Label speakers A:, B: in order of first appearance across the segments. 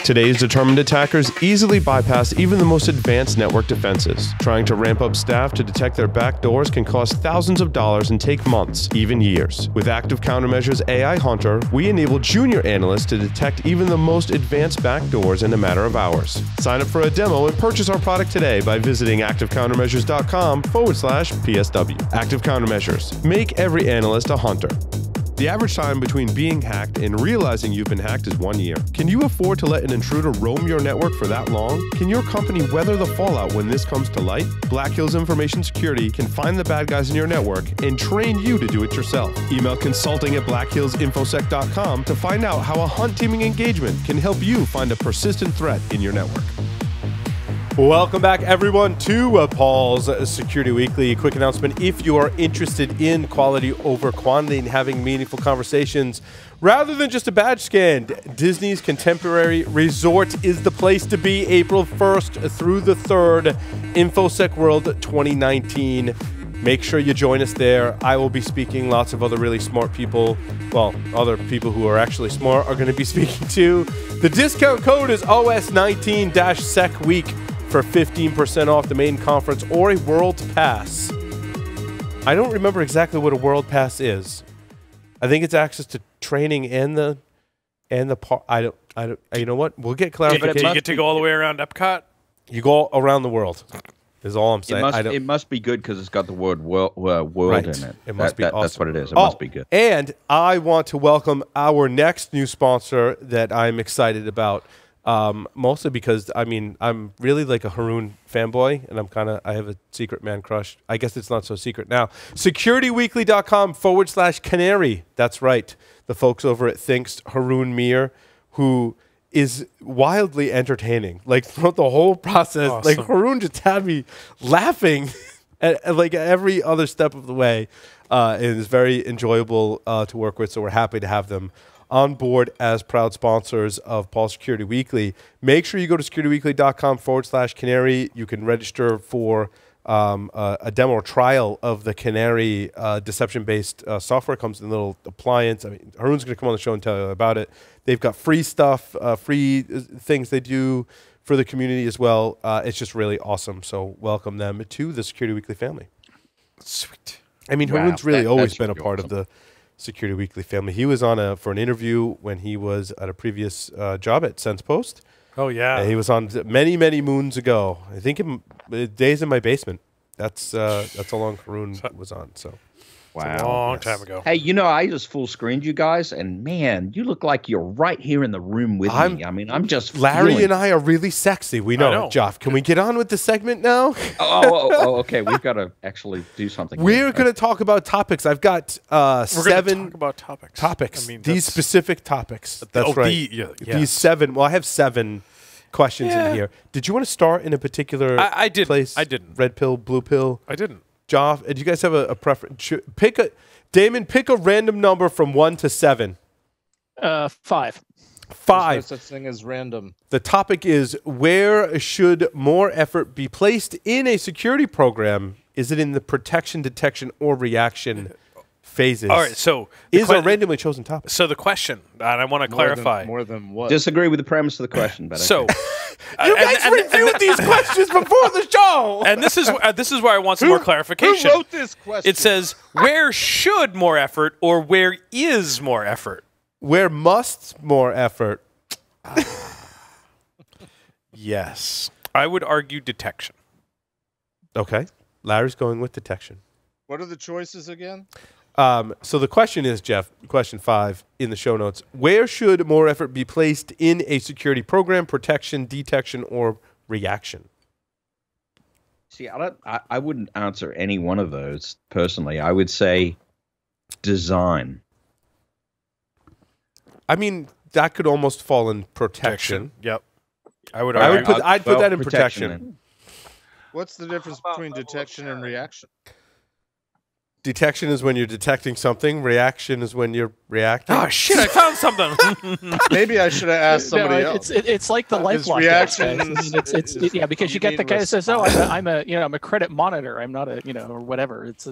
A: Today's determined attackers easily bypass even the most advanced network defenses. Trying to ramp up staff to detect their backdoors can cost thousands of dollars and take months, even years. With Active Countermeasures AI Hunter, we enable junior analysts to detect even the most advanced backdoors in a matter of hours. Sign up for a demo and purchase our product today by visiting activecountermeasures.com/PSW. Active Countermeasures. Make every analyst a hunter. The average time between being hacked and realizing you've been hacked is 1 year. Can you afford to let an intruder roam your network for that long? Can your company weather the fallout when this comes to light? Black Hills Information Security can find the bad guys in your network and train you to do it yourself. Email consulting@blackhillsinfosec.com to find out how a hunt teaming engagement can help you find a persistent threat in your network. Welcome back, everyone, to Paul's Security Weekly. Quick announcement: if you are interested in quality over quantity and having meaningful conversations rather than just a badge scan, Disney's Contemporary Resort is the place to be. April 1st through the 3rd, InfoSec World 2019. Make sure you join us there. I will be speaking. Lots of other really smart people, well, other people who are actually smart are going to be speaking too. The discount code is OS19-SEC-WEEK for 15% off the main conference or a World Pass. I don't remember exactly what a World Pass is. I think it's access to training and the part. I don't. You know what? We'll get clarification.
B: Do you get to go all the way around Epcot?
A: You go around the world. Is all I'm saying.
C: It must be good because it's got the word world
A: right.
C: in it.
A: It must be awesome.
C: That's what it is. It must be good.
A: And I want to welcome our next new sponsor that I'm excited about. Mostly because, I mean, I'm really like a Haroon fanboy, and I have a secret man crush. I guess it's not so secret now. SecurityWeekly.com/canary. That's right. The folks over at Thinks, Haroon Mir, who is wildly entertaining. Like, throughout the whole process,
B: awesome.
A: like, Haroon just had me laughing at like every other step of the way. It is very enjoyable to work with, so we're happy to have them on board as proud sponsors of Paul Security Weekly. Make sure you go to securityweekly.com/canary. You can register for a demo or trial of the Canary deception-based software. It comes in a little appliance. I mean, Haroon's going to come on the show and tell you about it. They've got free stuff, free things they do for the community as well. It's just really awesome. So welcome them to the Security Weekly family.
B: Sweet.
A: I mean, Haroon's really always been a part of the Security Weekly family. He was on for an interview when he was at a previous job at SensePost.
B: Oh, yeah.
A: He was on many, many moons ago. I think Days in My Basement. That's how long Haroon was on. So,
C: wow,
B: a long time ago.
C: Hey, I just full screened you guys, and man, you look like you're right here in the room with me. I mean, I'm just
A: Larry and I are really sexy. We know. Jeff, can we get on with the segment now?
C: Okay. We've got to actually do something.
A: We're going to talk about topics. I've got
B: We're
A: 7
B: talk about topics.
A: Topics.
B: I mean,
A: these specific topics. That's right. These 7. Well, I have 7 questions in here. Did you want to start in a particular place?
B: I didn't.
A: Red pill, blue pill?
B: I didn't.
A: Joff, do you guys have a preference? Damon, pick a random number from 1 to 7.
D: 5.
A: 5.
E: There's no such thing as random.
A: The topic is, where should more effort be placed in a security program? Is it in the protection, detection, or reaction phases?
B: All right, so
A: is a randomly chosen topic.
B: So the question, and I want to clarify.
E: More than what?
C: Disagree with the premise of the question, but
B: so
A: you guys reviewed these questions before the show,
B: and this is where I want some more clarification.
E: Who wrote this question?
B: It says, where should more effort, or where is more effort?
A: Where must more effort?
B: Yes, I would argue detection.
A: Okay, Larry's going with detection.
E: What are the choices again?
A: So the question is, Jeff, question 5 in the show notes. Where should more effort be placed in a security program, protection, detection, or reaction?
C: See, I wouldn't answer any one of those personally. I would say design.
A: I mean, that could almost fall in protection.
B: Yep. I'd
A: put that in protection.
C: Then.
E: What's the difference between detection and reaction?
A: detection is when you're detecting something. Reaction is when you're reacting.
B: Oh shit! I found something.
E: Maybe I should have asked somebody else.
D: It's like the lifelock.
E: Reaction.
D: Yeah, because you get the guy that says, "Oh, I'm a credit monitor. I'm not a or whatever." It's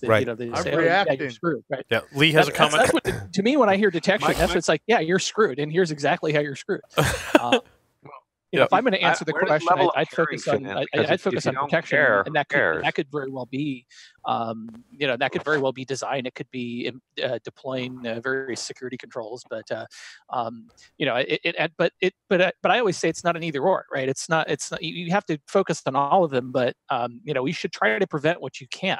A: right.
D: They
E: I'm
D: say, "Oh,
E: reacting.
D: yeah, you're screwed." Right.
B: Yeah, Lee has a comment.
D: That's what, to me, when I hear detection, that's what it's like. Yeah, you're screwed, and here's exactly how you're screwed. If I'm going to answer the question, I'd focus on protection, and that could very well be, that could very well be design. It could be deploying various security controls, but but I always say it's not an either or, right? It's not. You have to focus on all of them, but we should try to prevent what you can.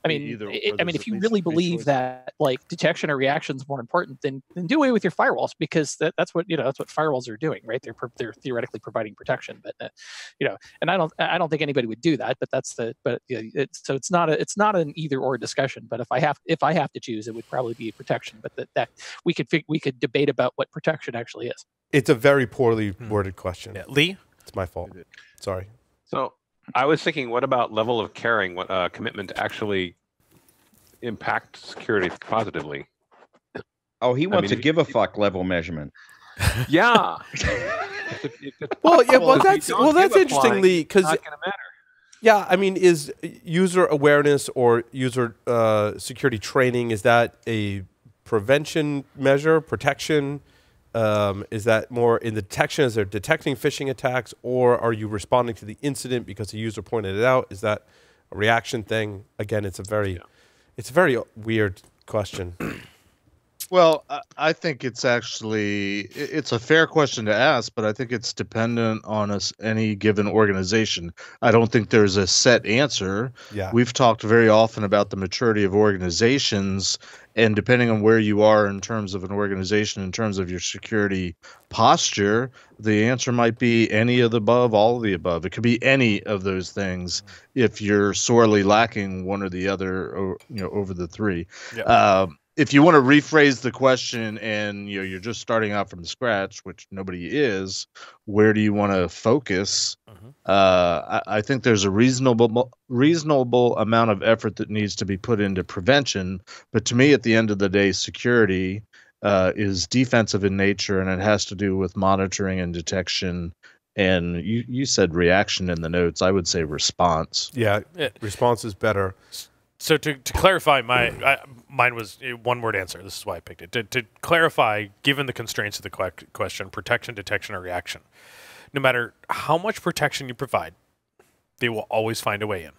D: If you really believe that like detection or reaction is more important, then do away with your firewalls, because that's what firewalls are doing, right? They're theoretically providing protection, but and I don't think anybody would do that. But it's not an either or discussion. But if I have to choose, it would probably be protection. But that we could debate about what protection actually is.
A: It's a very poorly worded question.
B: Yeah. Lee,
A: it's my fault. Sorry.
F: So I was thinking, what about level of caring? What commitment to actually impact security positively?
C: Oh, he wants a give a fuck level measurement.
F: Yeah.
A: That's interesting, Lee, because
F: not going to matter.
A: Yeah, I mean, is user awareness or user security training, is that a prevention measure, protection? Is that more in the detection? Is there detecting phishing attacks, or are you responding to the incident because the user pointed it out? Is that a reaction thing? Again, it's a very weird question.
E: Well, I think it's a fair question to ask, but I think it's dependent on any given organization. I don't think there's a set answer.
A: Yeah.
E: We've talked very often about the maturity of organizations, and depending on where you are in terms of an organization, in terms of your security posture, the answer might be any of the above, all of the above. It could be any of those things if you're sorely lacking one or the other, or, over the three. Yeah. If you want to rephrase the question and you're just starting out from scratch, which nobody is, where do you want to focus? I think there's a reasonable amount of effort that needs to be put into prevention. But to me, at the end of the day, security is defensive in nature, and it has to do with monitoring and detection. And you said reaction in the notes. I would say response.
A: Yeah. Response is better.
B: So to clarify, mine was a one-word answer. This is why I picked it. To clarify, given the constraints of the question, protection, detection, or reaction, no matter how much protection you provide, they will always find a way in.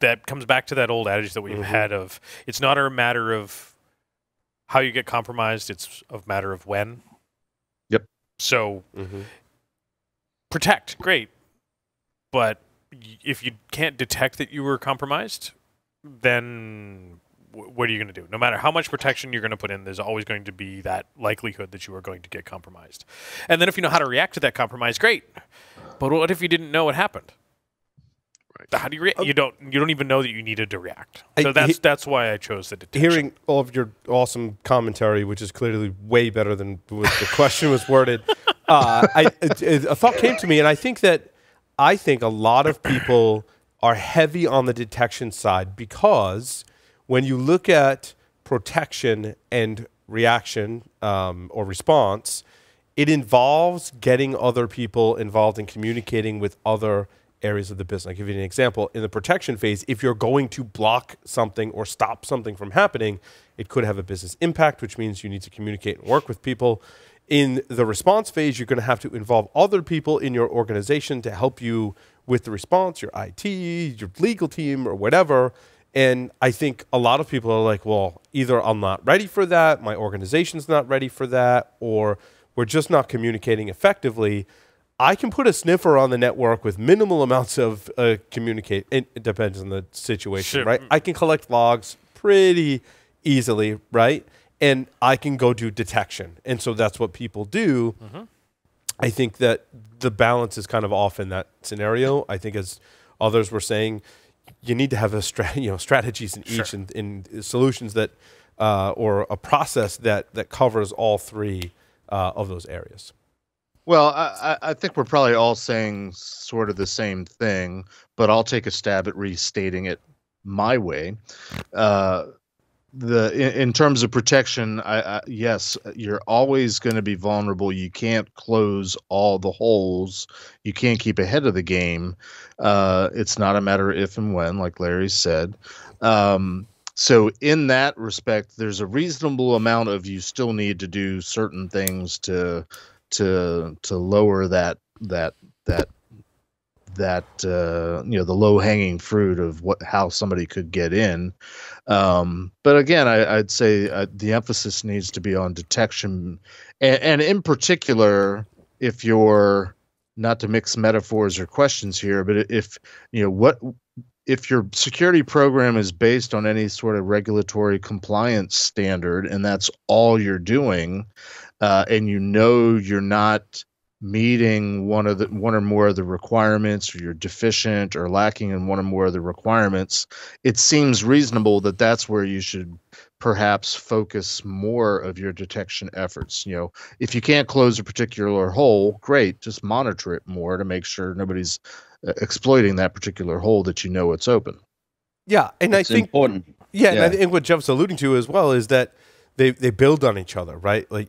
B: That comes back to that old adage that we've had of, it's not a matter of how you get compromised, it's a matter of when.
E: Yep.
B: So protect, great. But if you can't detect that you were compromised, then what are you going to do? No matter how much protection you're going to put in, there's always going to be that likelihood that you are going to get compromised. And then if you know how to react to that compromise, great. But what if you didn't know what happened? Right. How do you react? You don't even know that you needed to react. So that's why I chose the detection.
A: Hearing all of your awesome commentary, which is clearly way better than what the question was worded, a thought came to me, and I think a lot of people are heavy on the detection side, because when you look at protection and reaction or response, it involves getting other people involved in communicating with other areas of the business. I'll give you an example. In the protection phase, if you're going to block something or stop something from happening, it could have a business impact, which means you need to communicate and work with people. In the response phase, you're going to have to involve other people in your organization to help you with the response, your IT, your legal team, or whatever. And I think a lot of people are like, well, either I'm not ready for that, my organization's not ready for that, or we're just not communicating effectively. I can put a sniffer on the network with minimal amounts of communicate. It depends on the situation, right? I can collect logs pretty easily, right? And I can go do detection. And so that's what people do. I think that the balance is kind of off in that scenario. I think, as others were saying, you need to have strategies in each, and solutions that or a process that covers all three of those areas.
E: Well, I think we're probably all saying sort of the same thing, but I'll take a stab at restating it my way. In terms of protection, yes, you're always going to be vulnerable. You can't close all the holes. You can't keep ahead of the game. It's not a matter of if and when, like Larry said. So in that respect, there's a reasonable amount of you still need to do certain things to lower that the low hanging fruit of how somebody could get in. But again, I'd say the emphasis needs to be on detection, and in particular, if you're, not to mix metaphors or questions here, but if your security program is based on any sort of regulatory compliance standard, and that's all you're doing, and you're not meeting one or more of the requirements, or you're deficient or lacking in one or more of the requirements, it seems reasonable that that's where you should perhaps focus more of your detection efforts. If you can't close a particular hole, great, just monitor it more to make sure nobody's exploiting that particular hole that it's open.
A: Yeah, and
C: it's
A: I think
C: important.
A: Yeah, and I think what Jeff's alluding to as well is that they build on each other, right? Like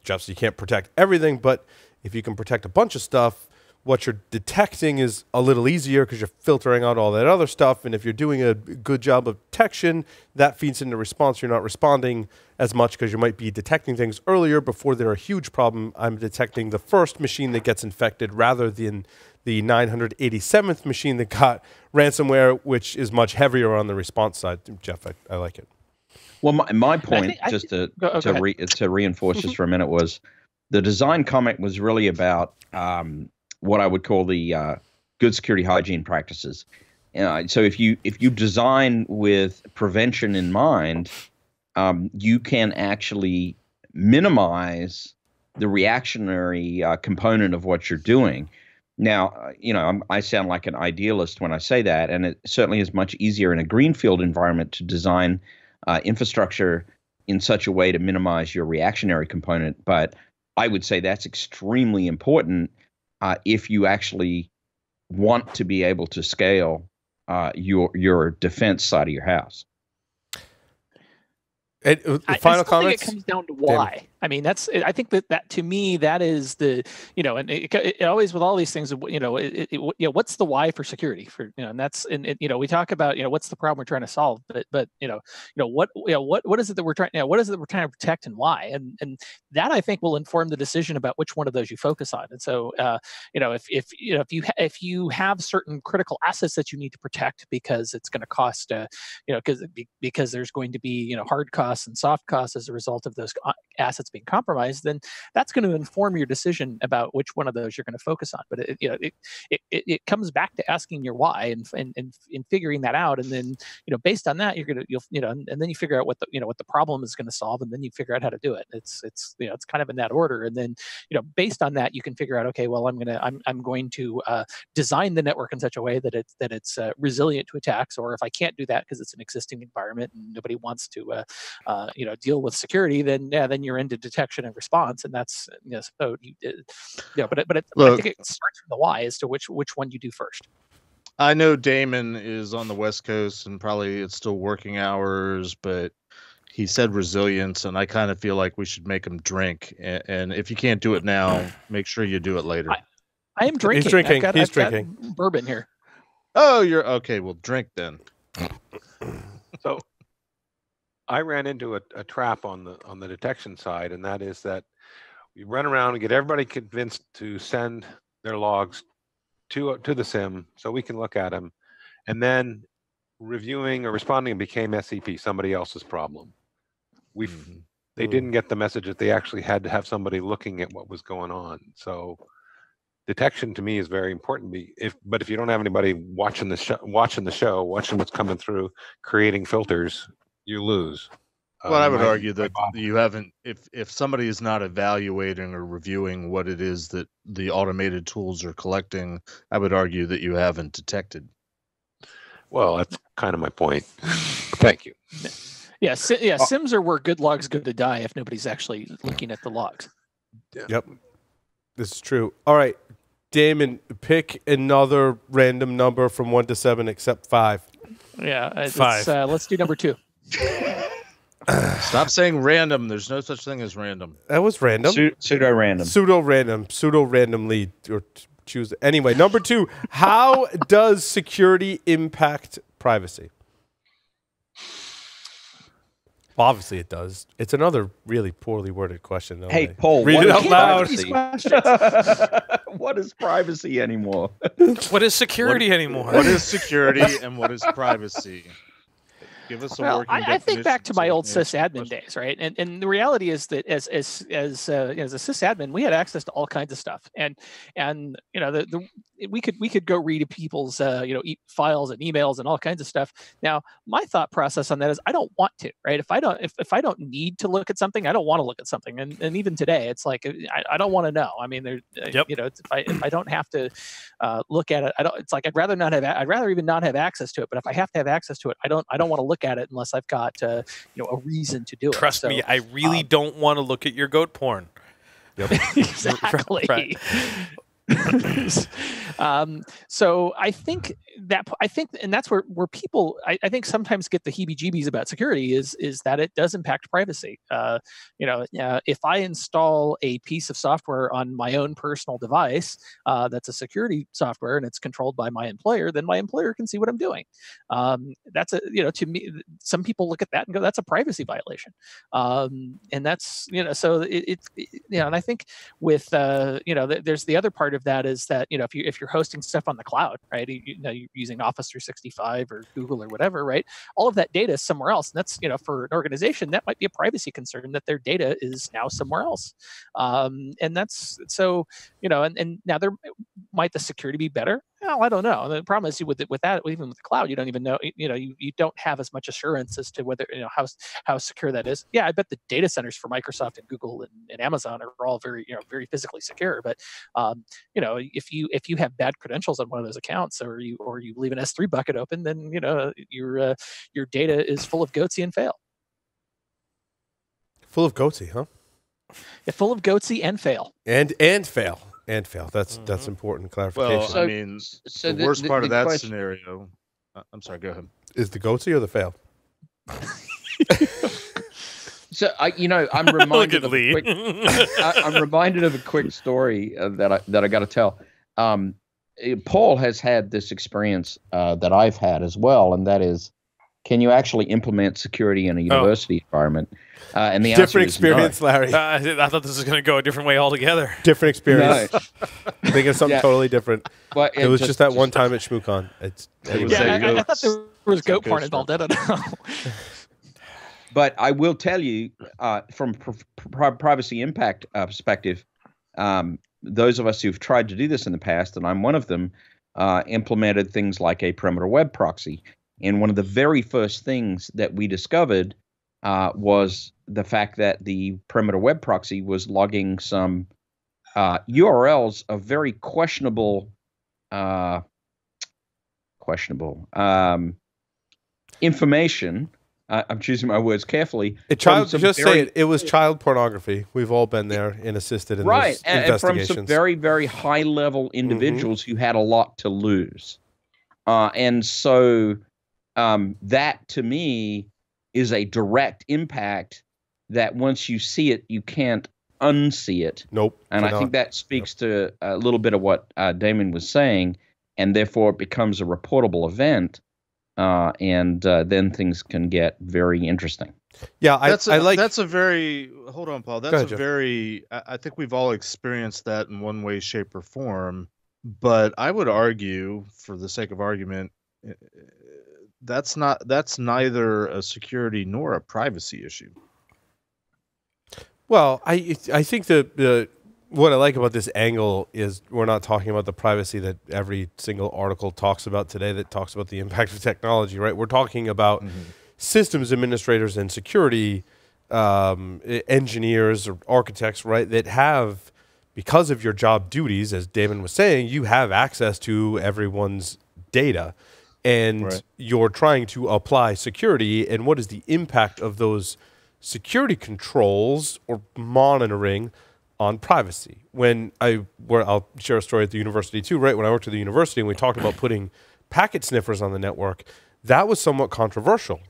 A: Jeff, you can't protect everything, but if you can protect a bunch of stuff, what you're detecting is a little easier because you're filtering out all that other stuff. And if you're doing a good job of detection, that feeds into response. You're not responding as much because you might be detecting things earlier before they're a huge problem. I'm detecting the first machine that gets infected rather than the 987th machine that got ransomware, which is much heavier on the response side. Jeff, I like it.
C: Well, my point, to reinforce this for a minute, was the design comment was really about what I would call the good security hygiene practices. So if you design with prevention in mind, you can actually minimize the reactionary component of what you're doing. Now, I sound like an idealist when I say that, and it certainly is much easier in a greenfield environment to design infrastructure in such a way to minimize your reactionary component. But I would say that's extremely important if you actually want to be able to scale your defense side of your house.
A: Final comments?
D: It comes down to why. David. I mean, I think that to me, that is the, and it always, with all these things, what's the why for security and that's, we talk about, what's the problem we're trying to solve, but what is it that we're trying, what is it that we're trying to protect and why? And that, I think, will inform the decision about which one of those you focus on. And so, if you have certain critical assets that you need to protect because it's going to cost, because there's going to be, hard costs and soft costs as a result of those assets being compromised, then that's going to inform your decision about which one of those you're going to focus on. But it comes back to asking your why and figuring that out, and then based on that and then you figure out what the problem is going to solve, and then you figure out how to do it. It's kind of in that order, and then based on that you can figure out, okay, well I'm going to design the network in such a way that it's resilient to attacks, or if I can't do that because it's an existing environment and nobody wants to deal with security, then you're into detection and response, and that's but I think it starts from the why as to which one you do first.
E: I know Damon is on the West Coast and probably it's still working hours, but he said resilience, and I kind of feel like we should make him drink. And if you can't do it now, make sure you do it later.
D: I am drinking.
A: He's drinking.
D: I've got bourbon here.
E: Oh, you're okay. Well, drink then.
F: So I ran into a trap on the detection side, and that is that we run around and get everybody convinced to send their logs to the SIM so we can look at them, and then reviewing or responding became SCP, somebody else's problem. They didn't get the message that they actually had to have somebody looking at what was going on. So detection to me is very important. But if you don't have anybody watching the show, watching what's coming through, creating filters, you lose.
E: Well, I would argue that you haven't, if somebody is not evaluating or reviewing what it is that the automated tools are collecting, I would argue that you haven't detected.
F: Well, that's kind of my point. Thank you.
D: Yeah, SIMs are where good logs go to die if nobody's actually looking at the logs.
A: Yep, this is true. All right, Damon, pick another random number from 1 to 7 except 5.
D: Yeah,
B: 5.
D: Let's do number 2.
E: Stop saying random. There's no such thing as random.
A: That was random.
C: Pseudo-random.
A: Pseudo-random. Pseudo-randomly or choose. Anyway, number 2. How does security impact privacy? Obviously, it does. It's another really poorly worded question, though.
C: Hey, Paul,
A: read it out loud.
C: What is privacy anymore?
B: What is security anymore?
E: What is security and what is privacy? Give us a working
D: I think back to my old
E: definition.
D: sysadmin days, right? And the reality is that as a sysadmin, we had access to all kinds of stuff, and we could go read people's files and emails and all kinds of stuff. Now, my thought process on that is I don't want to, right? If I don't need to look at something, I don't want to look at something. And even today, it's like I don't want to know. I mean, if I don't have to look at it, it's like I'd rather even not have access to it. But if I have to have access to it, I don't want to look at it unless I've got a reason to do it.
B: Trust me, I really don't want to look at your goat porn.
A: Yep.
D: Exactly.
B: Right.
D: So I think, and that's where people I think sometimes get the heebie-jeebies about security is that it does impact privacy. If I install a piece of software on my own personal device that's a security software and it's controlled by my employer, then my employer can see what I'm doing. To me, some people look at that and go, that's a privacy violation. And that's so and I think with there's the other part of that is that if you're hosting stuff on the cloud, right, you're using Office 365 or Google or whatever, right, all of that data is somewhere else, and that's for an organization that might be a privacy concern that their data is now somewhere else, and that's so and now there might the security be better. Well, I don't know. The problem is with that, even with the cloud, you don't even know. You don't have as much assurance as to whether how secure that is. Yeah, I bet the data centers for Microsoft and Google and Amazon are all very very physically secure. But if you have bad credentials on one of those accounts, or you leave an S3 bucket open, then your data is full of goatsy and fail.
A: Full of goatsy, huh?
D: Yeah, full of goatsy and fail.
A: And fail. And fail. That's important clarification.
E: Well, the worst part of that scenario. I'm sorry. Go ahead.
A: Is the goatsy or the fail?
C: So I'm reminded of a quick. I'm reminded of a quick story that I got to tell. Paul has had this experience that I've had as well, and that is, can you actually implement security in a university environment? And the
A: different experience,
C: no.
A: Larry.
B: I thought this was going to go a different way altogether.
A: Different experience.
C: No.
A: Thinking of something totally different.
C: Well,
A: it was just that one time at ShmooCon.
D: I thought there was goat porn involved. I don't know.
C: But I will tell you, from privacy impact perspective, those of us who've tried to do this in the past, and I'm one of them, implemented things like a perimeter web proxy. And one of the very first things that we discovered was the fact that the perimeter web proxy was logging some URLs of very questionable information. I'm choosing my words carefully.
A: It was child pornography. We've all been there and assisted in those investigations.
C: And from some very, very high-level individuals who had a lot to lose. And so that, to me, is a direct impact that once you see it, you can't unsee it.
A: Nope.
C: And I think that speaks to a little bit of what Damon was saying, and therefore it becomes a reportable event. And then things can get very interesting.
A: Yeah,
E: hold on, Paul. That's I think we've all experienced that in one way, shape, or form. But I would argue, for the sake of argument, that's neither a security nor a privacy issue.
A: Well, I think that what I like about this angle is we're not talking about the privacy that every single article talks about today that talks about the impact of technology, right? We're talking about systems administrators and security engineers or architects, right, that have, because of your job duties, as Damon was saying, you have access to everyone's data. And you're trying to apply security. And what is the impact of those security controls or monitoring on privacy? I'll share a story at the university too, right? When I worked at the university and we talked about putting packet sniffers on the network, that was somewhat controversial.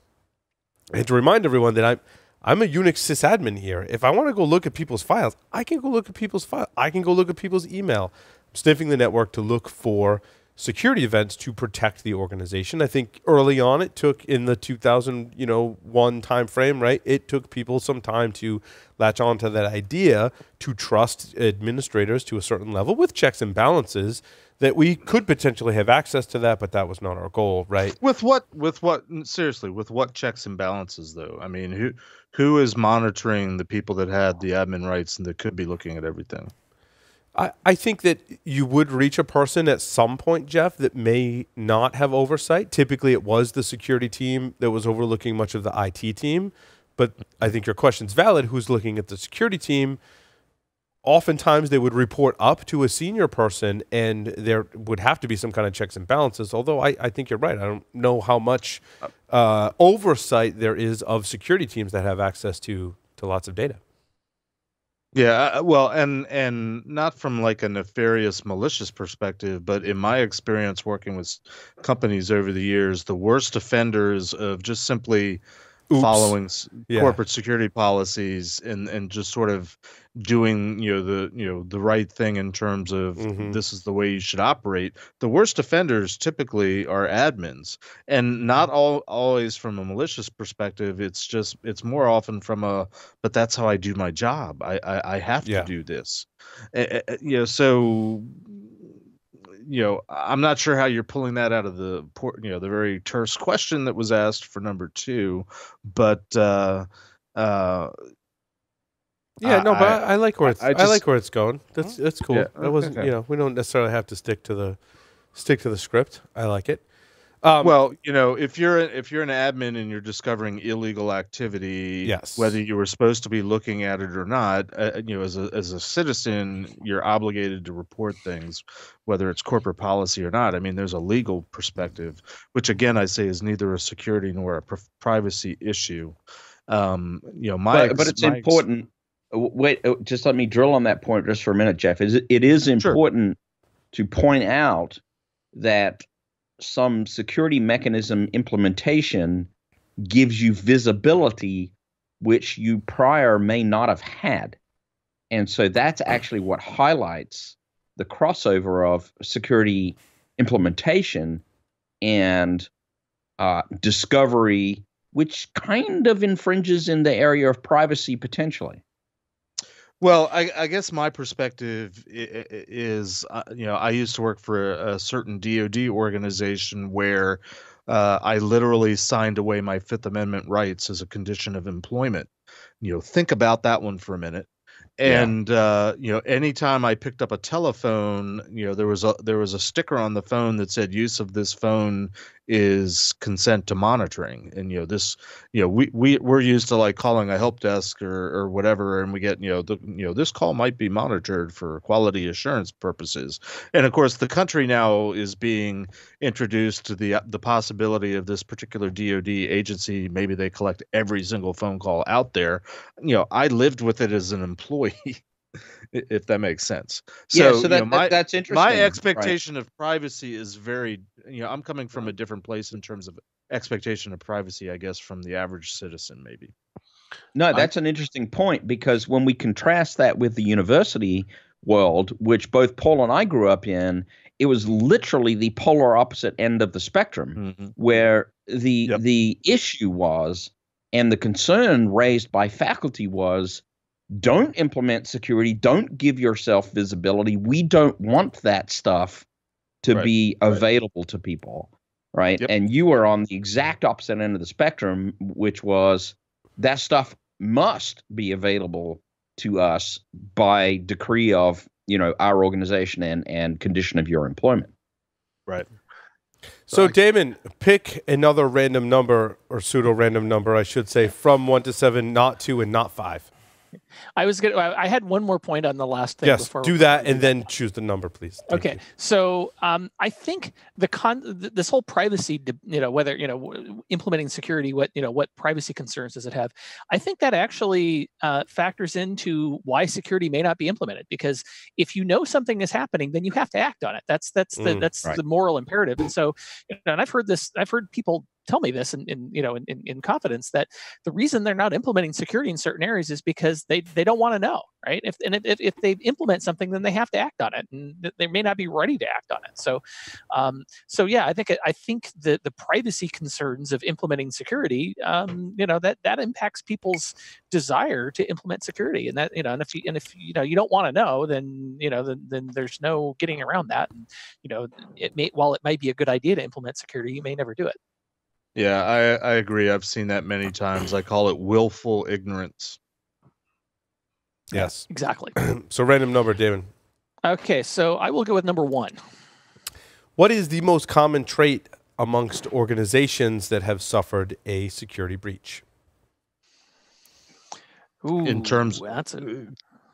A: And to remind everyone that I'm a Unix sysadmin here. If I want to go look at people's files, I can go look at people's files. I can go look at people's email. I'm sniffing the network to look for security events to protect the organization. I think early on it took, in the 2001 time frame, right? It took people some time to latch on to that idea, to trust administrators to a certain level with checks and balances, that we could potentially have access to that, but that was not our goal, right?
E: With what checks and balances, though? I mean, who is monitoring the people that had the admin rights and that could be looking at everything?
A: I think that you would reach a person at some point, Jeff, that may not have oversight. Typically, it was the security team that was overlooking much of the IT team. But I think your question's valid. Who's looking at the security team? Oftentimes, they would report up to a senior person, and there would have to be some kind of checks and balances. Although I think you're right. I don't know how much oversight there is of security teams that have access to lots of data.
E: Yeah, well, and not from like a nefarious, malicious perspective, but in my experience working with companies over the years, the worst offenders of just simply following corporate security policies and just sort of doing the right thing in terms of this is the way you should operate. The worst offenders typically are admins, and not always from a malicious perspective. It's more often from but that's how I do my job. I have to do this. So I'm not sure how you're pulling that out of the very terse question that was asked for number 2, but
A: but I like where it's going. That's cool.
E: Yeah,
A: that wasn't we don't necessarily have to stick to the script. I like it.
E: Well, if you're an admin and you're discovering illegal activity,
A: yes,
E: whether you were supposed to be looking at it or not, as a citizen, you're obligated to report things, whether it's corporate policy or not. I mean, there's a legal perspective, which again I say is neither a security nor a privacy issue. But
C: it's important. Wait, just let me drill on that point just for a minute, Jeff. It is important to point out that some security mechanism implementation gives you visibility which you prior may not have had. And so that's actually what highlights the crossover of security implementation and discovery, which kind of infringes in the area of privacy potentially.
E: Well, I guess my perspective is, I used to work for a certain DoD organization where I literally signed away my Fifth Amendment rights as a condition of employment. Think about that one for a minute. And anytime I picked up a telephone, there was a sticker on the phone that said use of this phone is consent to monitoring. And we're used to like calling a help desk or whatever, and we get this call might be monitored for quality assurance purposes. And of course, the country now is being introduced to the possibility of this particular DoD agency. Maybe they collect every single phone call out there. I lived with it as an employee. If that makes sense.
C: So that's interesting.
E: My expectation of privacy is very, I'm coming from a different place in terms of expectation of privacy, I guess, from the average citizen, maybe.
C: No, that's an interesting point, because when we contrast that with the university world, which both Paul and I grew up in, it was literally the polar opposite end of the spectrum, where the issue was, and the concern raised by faculty was, don't implement security. Don't give yourself visibility. We don't want that stuff to be available to people, right?
E: Yep.
C: And you are on the exact opposite end of the spectrum, which was that stuff must be available to us by decree of, our organization and condition of your employment.
E: Right.
A: So, Damon, pick another random number, or pseudo-random number, I should say, from 1 to 7, not 2 and not 5.
D: I had one more point on the last thing.
A: Yes, do that and then choose the number, please. Thank you.
D: So I think this whole privacy, whether implementing security, what privacy concerns does it have? I think that actually factors into why security may not be implemented. Because if you know something is happening, then you have to act on it. That's the moral imperative. And so, and I've heard people tell me this in confidence, that the reason they're not implementing security in certain areas is because they don't want to know, right? If they implement something, then they have to act on it, and they may not be ready to act on it. So yeah, I think the privacy concerns of implementing security, that impacts people's desire to implement security, and that and if you don't want to know, then then there's no getting around that. And while it might be a good idea to implement security, you may never do it.
E: Yeah, I agree. I've seen that many times. I call it willful ignorance.
A: Yes,
D: exactly.
A: So random number, David.
D: Okay, so I will go with number 1.
A: What is the most common trait amongst organizations that have suffered a security breach?
D: Ooh,
E: in terms,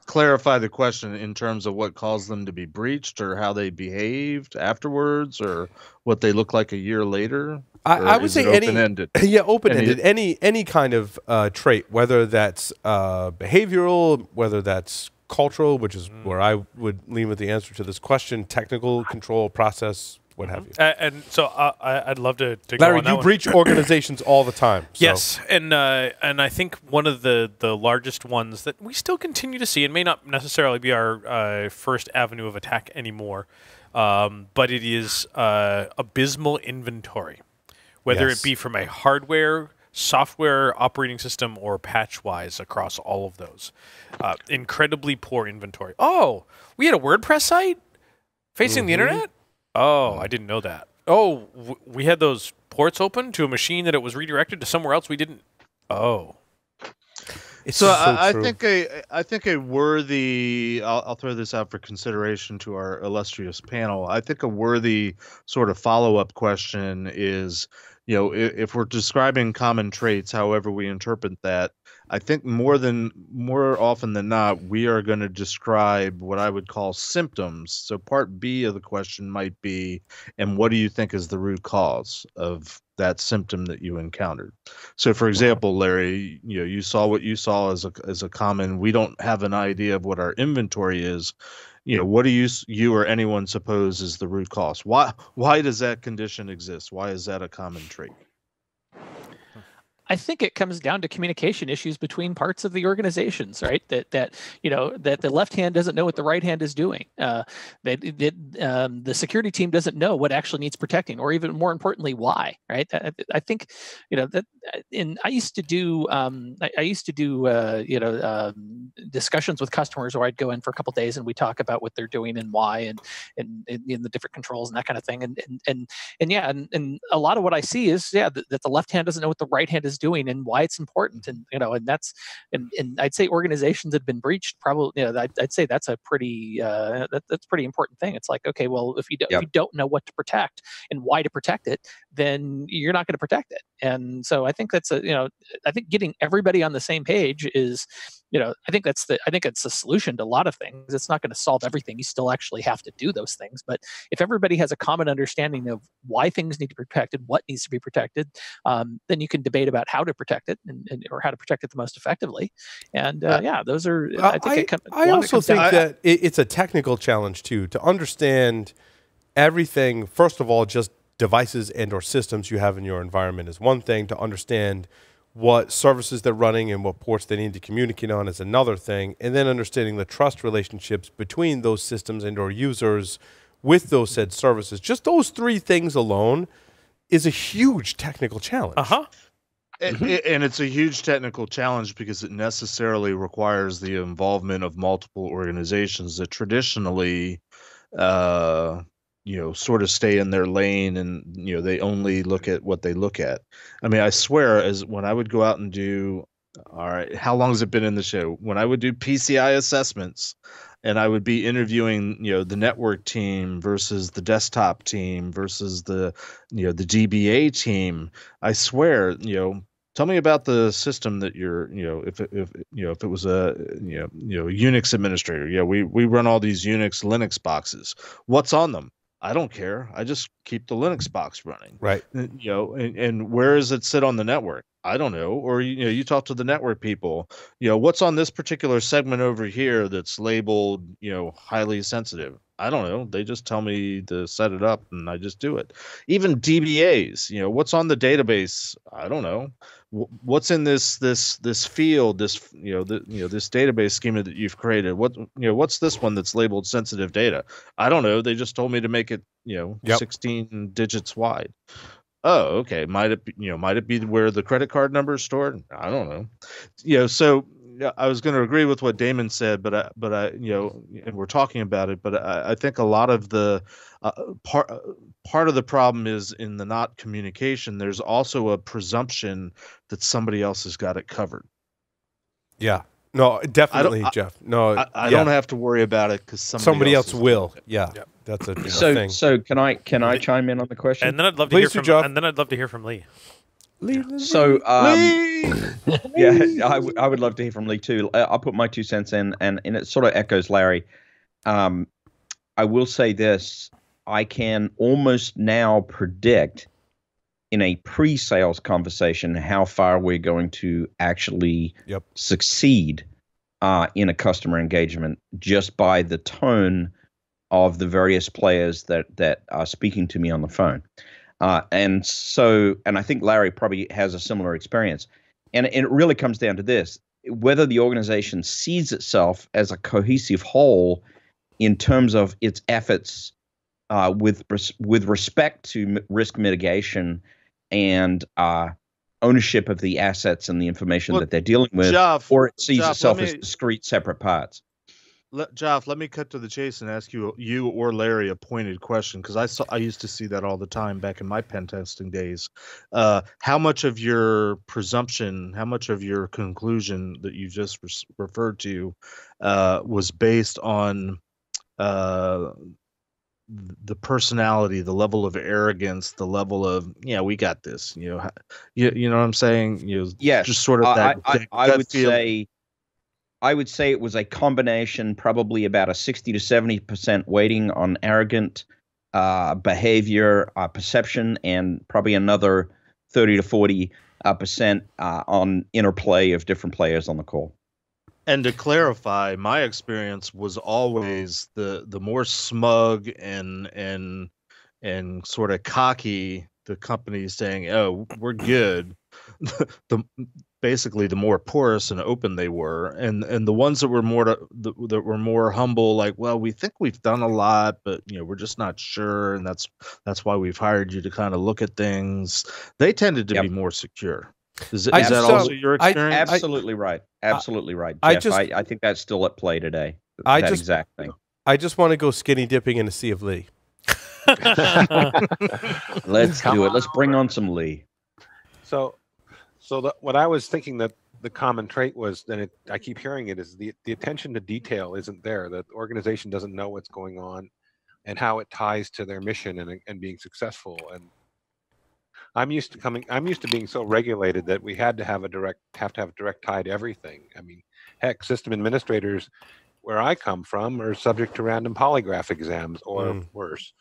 E: clarify the question in terms of what caused them to be breached, or how they behaved afterwards, or what they look like a year later.
A: I would say
E: open-ended?
A: Yeah, open-ended. Any kind of trait, whether that's behavioral, whether that's cultural, which is where I would lean with the answer to this question, technical, control, process, what have you.
B: And so I'd love to
A: Larry,
B: go on that
A: you breach organizations all the time. So.
B: Yes, and I think one of the largest ones that we still continue to see, and may not necessarily be our first avenue of attack anymore, but it is abysmal inventory, whether it be from a hardware, software, operating system, or patch-wise across all of those. Incredibly poor inventory. Oh, we had a WordPress site facing the internet? Oh, I didn't know that. Oh, we had those ports open to a machine that it was redirected to somewhere else we didn't. Oh.
E: So I think a worthy, I'll throw this out for consideration to our illustrious panel. I think a worthy sort of follow-up question is, if we're describing common traits, however we interpret that, I think more often than not, we are going to describe what I would call symptoms. So part B of the question might be, and what do you think is the root cause of that symptom that you encountered? So for example, Larry, you saw what you saw as a common, we don't have an idea of what our inventory is. What do you or anyone suppose is the root cause? Why does that condition exist? Why is that a common trait?
D: I think it comes down to communication issues between parts of the organizations, right? That the left hand doesn't know what the right hand is doing. The security team doesn't know what actually needs protecting, or even more importantly, why, right? I think that. And I used to do discussions with customers where I'd go in for a couple of days and we talk about what they're doing and why, and the different controls and that kind of thing. And a lot of what I see is that the left hand doesn't know what the right hand is doing and why it's important, and that's and I'd say organizations that have been breached, probably I'd say that's a pretty that's pretty important thing. It's like, okay, well, if you don't know what to protect and why to protect it, then you're not going to protect it. And so I think that's I think getting everybody on the same page is, I think it's the solution to a lot of things. It's not going to solve everything. You still actually have to do those things. But if everybody has a common understanding of why things need to be protected, what needs to be protected, then you can debate about how to protect it or how to protect it the most effectively. And those are.
A: I also think that it's a technical challenge too, to understand everything. First of all, just devices and or systems you have in your environment is one thing. To understand what services they're running and what ports they need to communicate on is another thing. And then understanding the trust relationships between those systems and or users with those said services. Just those three things alone is a huge technical challenge.
E: And it's a huge technical challenge because it necessarily requires the involvement of multiple organizations that traditionally sort of stay in their lane, and they only look at what they look at. I mean, I swear, as when I would go out and do, all right, how long has it been in the show? When I would do PCI assessments, and I would be interviewing, the network team versus the desktop team versus the DBA team. I swear, tell me about the system that you're, if it was a, Unix administrator. Yeah, we run all these Unix, Linux boxes. What's on them? I don't care. I just keep the Linux box running.
A: Right.
E: And where does it sit on the network? I don't know. Or, you talk to the network people, what's on this particular segment over here that's labeled, highly sensitive. I don't know. They just tell me to set it up and I just do it. Even DBAs, what's on the database? I don't know. What's in this field, this database schema that you've created? What's this one that's labeled sensitive data? I don't know. They just told me to make it, 16 digits wide. Oh, okay. Might it be where the credit card number is stored? I don't know. So I was going to agree with what Damon said, but I, and we're talking about it, but I think a lot of the part of the problem is in the not communication. There's also a presumption that somebody else has got it covered.
A: Yeah. No, definitely, Jeff. No,
E: I don't have to worry about it because somebody else
A: will. Yeah. That's a thing.
C: So can I chime in on the question?
B: And then I'd love to hear from Jeff. And then I'd love to hear from Lee.
C: So yeah, I would love to hear from Lee too. I'll put my 2 cents in, and it sort of echoes Larry. I will say this: I can almost now predict in a pre-sales conversation how far we're going to actually succeed in a customer engagement just by the tone of the various players that are speaking to me on the phone. And I think Larry probably has a similar experience. And it really comes down to this: whether the organization sees itself as a cohesive whole in terms of its efforts with respect to risk mitigation and ownership of the assets and the information that they're dealing with,
E: Jeff,
C: or it sees itself as discrete, separate parts.
E: Jeff, let me cut to the chase and ask you or Larry a pointed question, because I used to see that all the time back in my pen testing days. How much of your presumption, how much of your conclusion that you just referred to was based on the personality, the level of arrogance, the level of we got this. You know what I'm saying?
C: Yes,
E: just sort of that.
C: I would say it was a combination, probably about a 60 to 70% weighting on arrogant behavior, perception, and probably another 30 to 40% on interplay of different players on the call.
E: And to clarify, my experience was always the more smug and sort of cocky the company saying, "Oh, we're good," basically the more porous and open they were, and the ones that were more humble, like, well, we think we've done a lot, but we're just not sure, and that's why we've hired you to kind of look at things. They tended to be more secure. Is that also your experience?
C: Absolutely right. Absolutely right, Jeff. I think that's still at play today. That exact thing.
A: I just want to go skinny dipping in a sea of Lee.
C: Let's do it. Let's bring on some Lee.
F: So what I was thinking that the common trait was, and I keep hearing it, is the attention to detail isn't there. The organization doesn't know what's going on and how it ties to their mission and being successful. And I'm used to being so regulated that we had to have a direct tie to everything. I mean, heck, system administrators where I come from are subject to random polygraph exams or worse.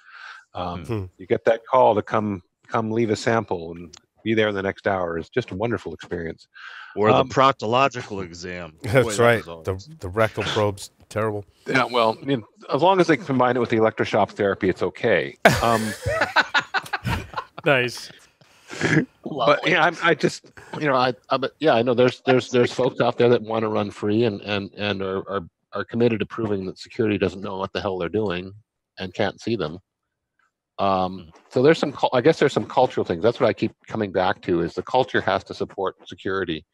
F: You get that call to come leave a sample and be there in the next hour. Is just a wonderful experience.
E: Or the proctological exam.
A: That's right. The rectal probe's terrible.
F: Yeah, well, as long as they combine it with the electroshock therapy, it's okay.
B: Nice.
F: But yeah, I just I know there's folks out there that want to run free and are committed to proving that security doesn't know what the hell they're doing and can't see them. So there's some cultural things. That's what I keep coming back to, is the culture has to support security.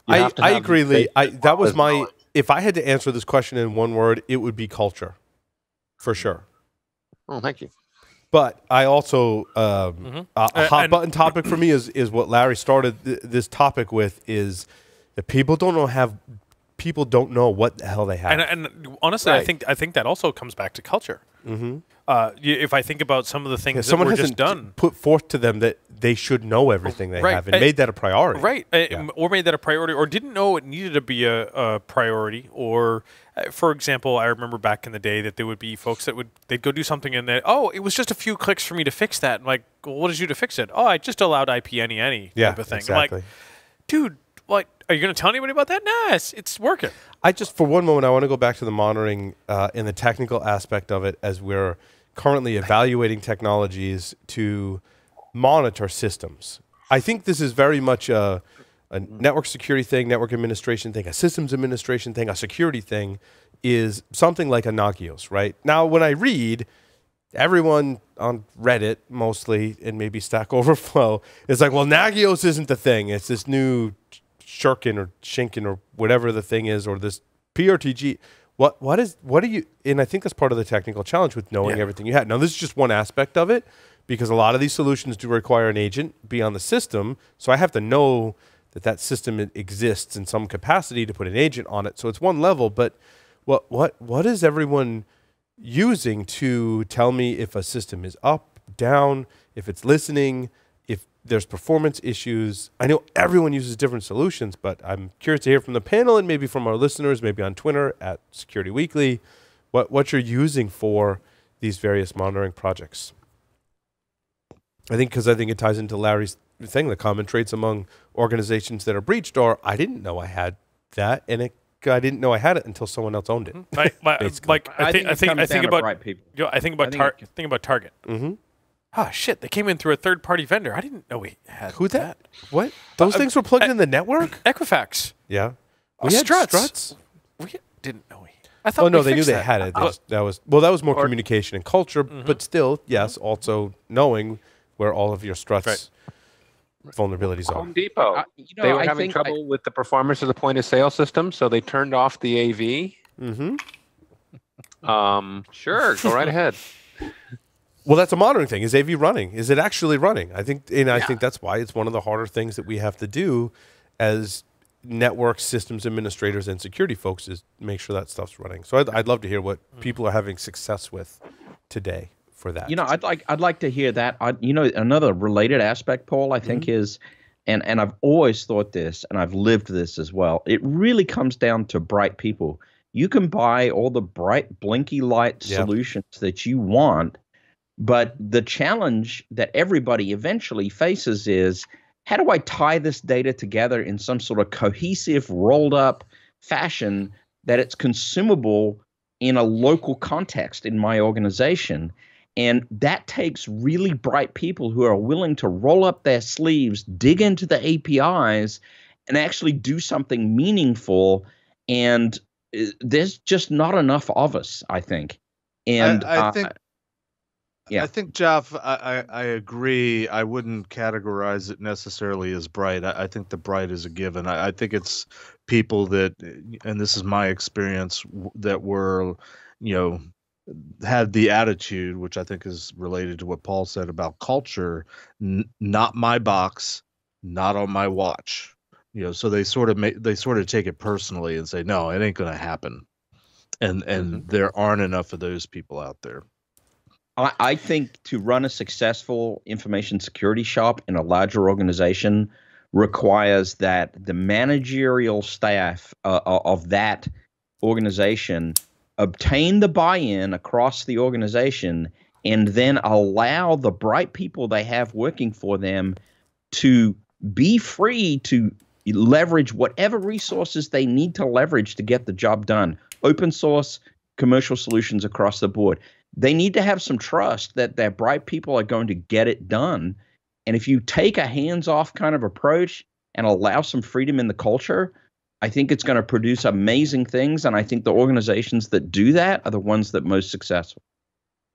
A: I agree, Lee. That was my, if I had to answer this question in one word, it would be culture, for sure.
F: Oh, thank you.
A: But I also, a hot button topic for me is what Larry started this topic with, is that people don't know what the hell they have.
B: And honestly, right. I think that also comes back to culture. If I think about some of the things that
A: someone
B: were
A: hasn't
B: just done,
A: put forth to them that they should know everything they have and made that a priority.
B: Right. Or made that a priority, or didn't know it needed to be a priority. Or, for example, I remember back in the day that there would be folks that they'd go do something and it was just a few clicks for me to fix that. And like, well, what did you do to fix it? Oh, I just allowed IP any type of thing.
A: Exactly.
B: Like, dude, like, are you going to tell anybody about that? Nah, it's working.
A: For one moment, I want to go back to the monitoring and the technical aspect of it as we're currently evaluating technologies to monitor systems. I think this is very much a network security thing, network administration thing, a systems administration thing, a security thing is something like a Nagios, right? Now, when I read, everyone on Reddit mostly, and maybe Stack Overflow, is like, well, Nagios isn't the thing. It's this new Shirkin or Shinkin or whatever the thing is, or this PRTG. What are you, and I think that's part of the technical challenge with knowing everything you had. Now, this is just one aspect of it, because a lot of these solutions do require an agent be on the system, so I have to know that system exists in some capacity to put an agent on it. So it's one level, but what is everyone using to tell me if a system is up, down, if it's listening, if there's performance issues? I know everyone uses different solutions, but I'm curious to hear from the panel and maybe from our listeners, maybe on Twitter at Security Weekly, what you're using for these various monitoring projects. I think it ties into Larry's thing. The common traits among organizations that are breached are, I didn't know I had that, and I didn't know I had it until someone else owned it.
B: I think about Target.
A: Mm-hmm.
B: Oh shit! They came in through a third-party vendor. I didn't know we had
A: that. What? Those things were plugged in the network?
B: Equifax.
A: Yeah.
B: We had Struts. We didn't know we. I thought.
A: Oh no, they knew they had it. That was more communication and culture, but still, yes, also knowing where all of your Struts vulnerabilities are.
F: Home Depot. They were having trouble with the performance of the point of sale system, so they turned off the AV.
A: Mm-hmm.
F: Sure, go right ahead.
A: Well, that's a monitoring thing. Is AV running? Is it actually running? I think that's why it's one of the harder things that we have to do as network systems administrators and security folks is make sure that stuff's running. So I'd love to hear what people are having success with today for that.
C: I'd like to hear that. Another related aspect, Paul, I think is, and I've always thought this, and I've lived this as well. It really comes down to bright people. You can buy all the bright, blinky light solutions that you want, but the challenge that everybody eventually faces is, how do I tie this data together in some sort of cohesive, rolled up fashion that it's consumable in a local context in my organization? And that takes really bright people who are willing to roll up their sleeves, dig into the APIs, and actually do something meaningful. And there's just not enough of us, I think. And
E: I think, Jeff, I agree. I wouldn't categorize it necessarily as bright. I think the bright is a given. I think it's people that, and this is my experience, that were, had the attitude, which I think is related to what Paul said about culture, not my box, not on my watch. So they sort of take it personally and say, no, it ain't going to happen. And there aren't enough of those people out there.
C: I think to run a successful information security shop in a larger organization requires that the managerial staff of that organization obtain the buy-in across the organization and then allow the bright people they have working for them to be free to leverage whatever resources they need to leverage to get the job done. Open source, commercial solutions across the board. They need to have some trust that their bright people are going to get it done. And if you take a hands-off kind of approach and allow some freedom in the culture, I think it's going to produce amazing things. And I think the organizations that do that are the ones that are most successful.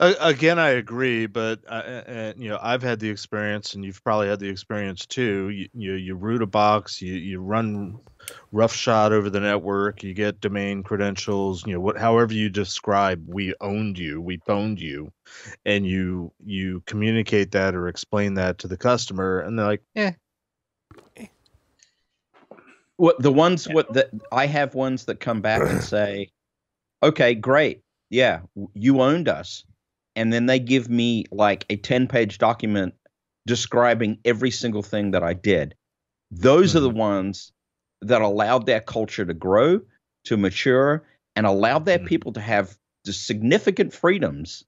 E: Again, I agree, but I've had the experience, and you've probably had the experience too. You root a box, you run roughshod over the network, you get domain credentials, however you describe, we owned you, we pwned you, and you communicate that or explain that to the customer, and they're like,
C: I have ones that come back and say, okay, great, yeah, you owned us. and then they give me like a 10-page document describing every single thing that I did. Those are the ones that allowed their culture to grow, to mature, and allowed their people to have the significant freedoms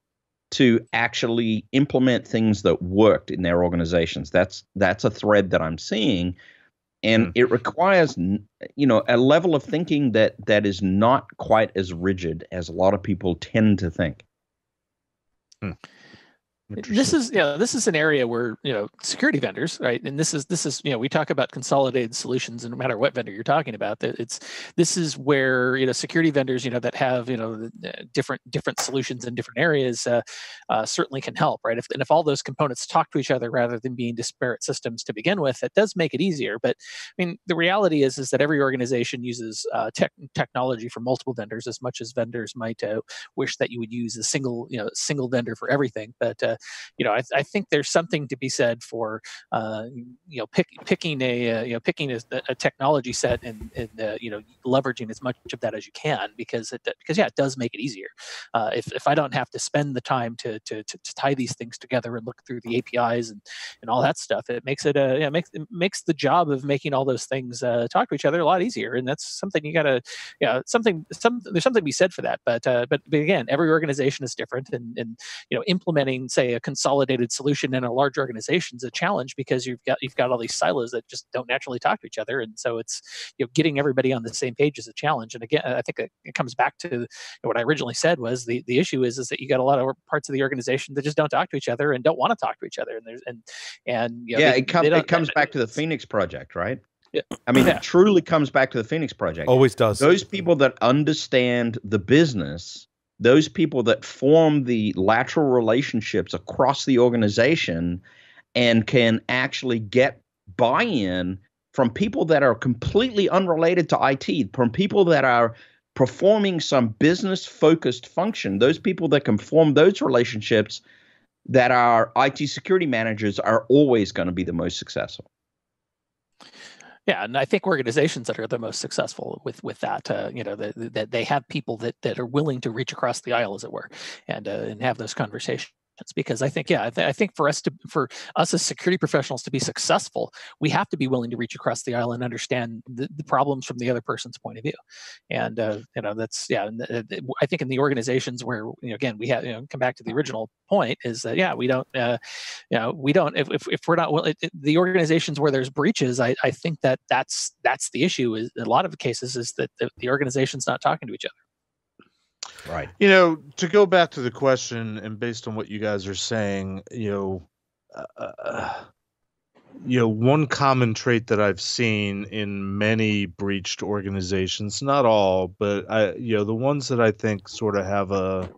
C: to actually implement things that worked in their organizations. That's a thread that I'm seeing. And it requires, a level of thinking that is not quite as rigid as a lot of people tend to think.
D: This is an area where security vendors, right? And this is we talk about consolidated solutions, and no matter what vendor you're talking about, this is where security vendors that have different solutions in different areas certainly can help, right? If all those components talk to each other rather than being disparate systems to begin with, it does make it easier. But I mean, the reality is that every organization uses technology from multiple vendors, as much as vendors might wish that you would use a single vendor for everything, but I think there's something to be said for picking a technology set and leveraging as much of that as you can, because it does make it easier. If I don't have to spend the time to tie these things together and look through the APIs and all that stuff, it makes it makes the job of making all those things talk to each other a lot easier. And that's something you gotta there's something to be said for that. But again, every organization is different, and implementing, say, a consolidated solution in a large organization is a challenge, because you've got all these silos that just don't naturally talk to each other, and so it's getting everybody on the same page is a challenge. And again, I think it comes back to what I originally said was the issue is that you got a lot of parts of the organization that just don't talk to each other and don't want to talk to each other,
C: it comes back to the Phoenix Project, right? Yeah. I mean, it truly comes back to the Phoenix Project.
A: Always does.
C: Those people that understand the business, those people that form the lateral relationships across the organization and can actually get buy-in from people that are completely unrelated to IT, from people that are performing some business-focused function, those people that can form those relationships that are IT security managers are always going to be the most successful.
D: Yeah, and I think organizations that are the most successful with that, that they have people that are willing to reach across the aisle, as it were, and have those conversations. Because I think, I think for us as security professionals to be successful, we have to be willing to reach across the aisle and understand the problems from the other person's point of view. And that's I think in the organizations where again we have come back to the original point is that we don't if we're not the organizations where there's breaches, I think that's the issue. Is in a lot of the cases is that the organization's not talking to each other.
C: Right.
E: To go back to the question, and based on what you guys are saying, one common trait that I've seen in many breached organizations, not all, but the ones that I think sort of have a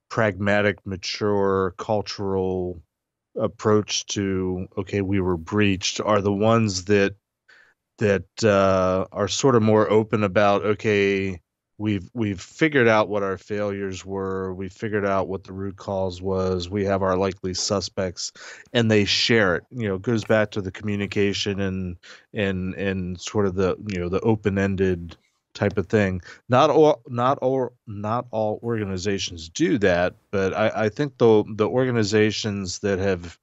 E: pragmatic, mature, cultural approach to, okay, we were breached, are the ones that are sort of more open about, okay, we've figured out what our failures were. We figured out what the root cause was. We have our likely suspects, and they share it. It goes back to the communication and sort of the open-ended type of thing. Not all organizations do that, but I think the organizazations that have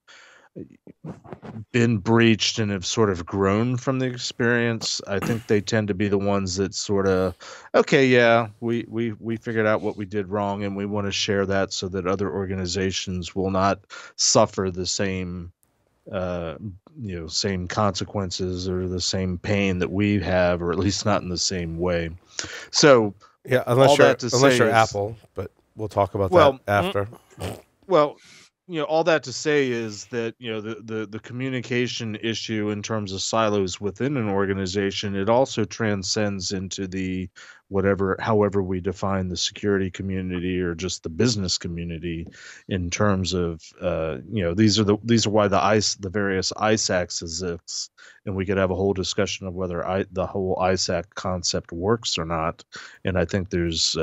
E: been breached and have sort of grown from the experience, I think they tend to be the ones that sort of, okay, yeah, we figured out what we did wrong, and we want to share that so that other organizations will not suffer the same same consequences or the same pain that we have, or at least not in the same way. So
A: unless you're Apple, but we'll talk about that after.
E: Well, all that to say is that, the communication issue in terms of silos within an organization, it also transcends into the however we define the security community or just the business community in terms of, these are why the various ISACs exist, and we could have a whole discussion of whether the whole ISAC concept works or not. And I think there's,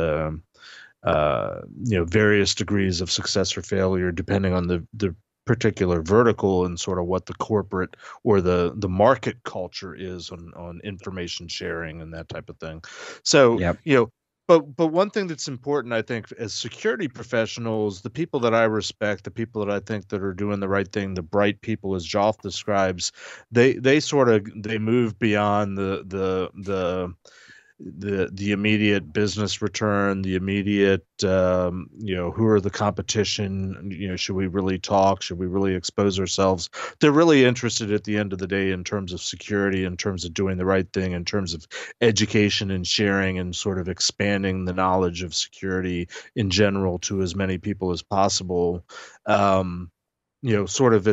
E: various degrees of success or failure depending on the particular vertical and sort of what the corporate or the market culture is on information sharing and that type of thing. So, but one thing that's important, I think, as security professionals, the people that I respect, the people that I think that are doing the right thing, the bright people, as Joff describes, they move beyond the immediate business return, the immediate, who are the competition, should we really talk? Should we really expose ourselves? They're really interested at the end of the day in terms of security, in terms of doing the right thing, in terms of education and sharing and sort of expanding the knowledge of security in general to as many people as possible. Sort of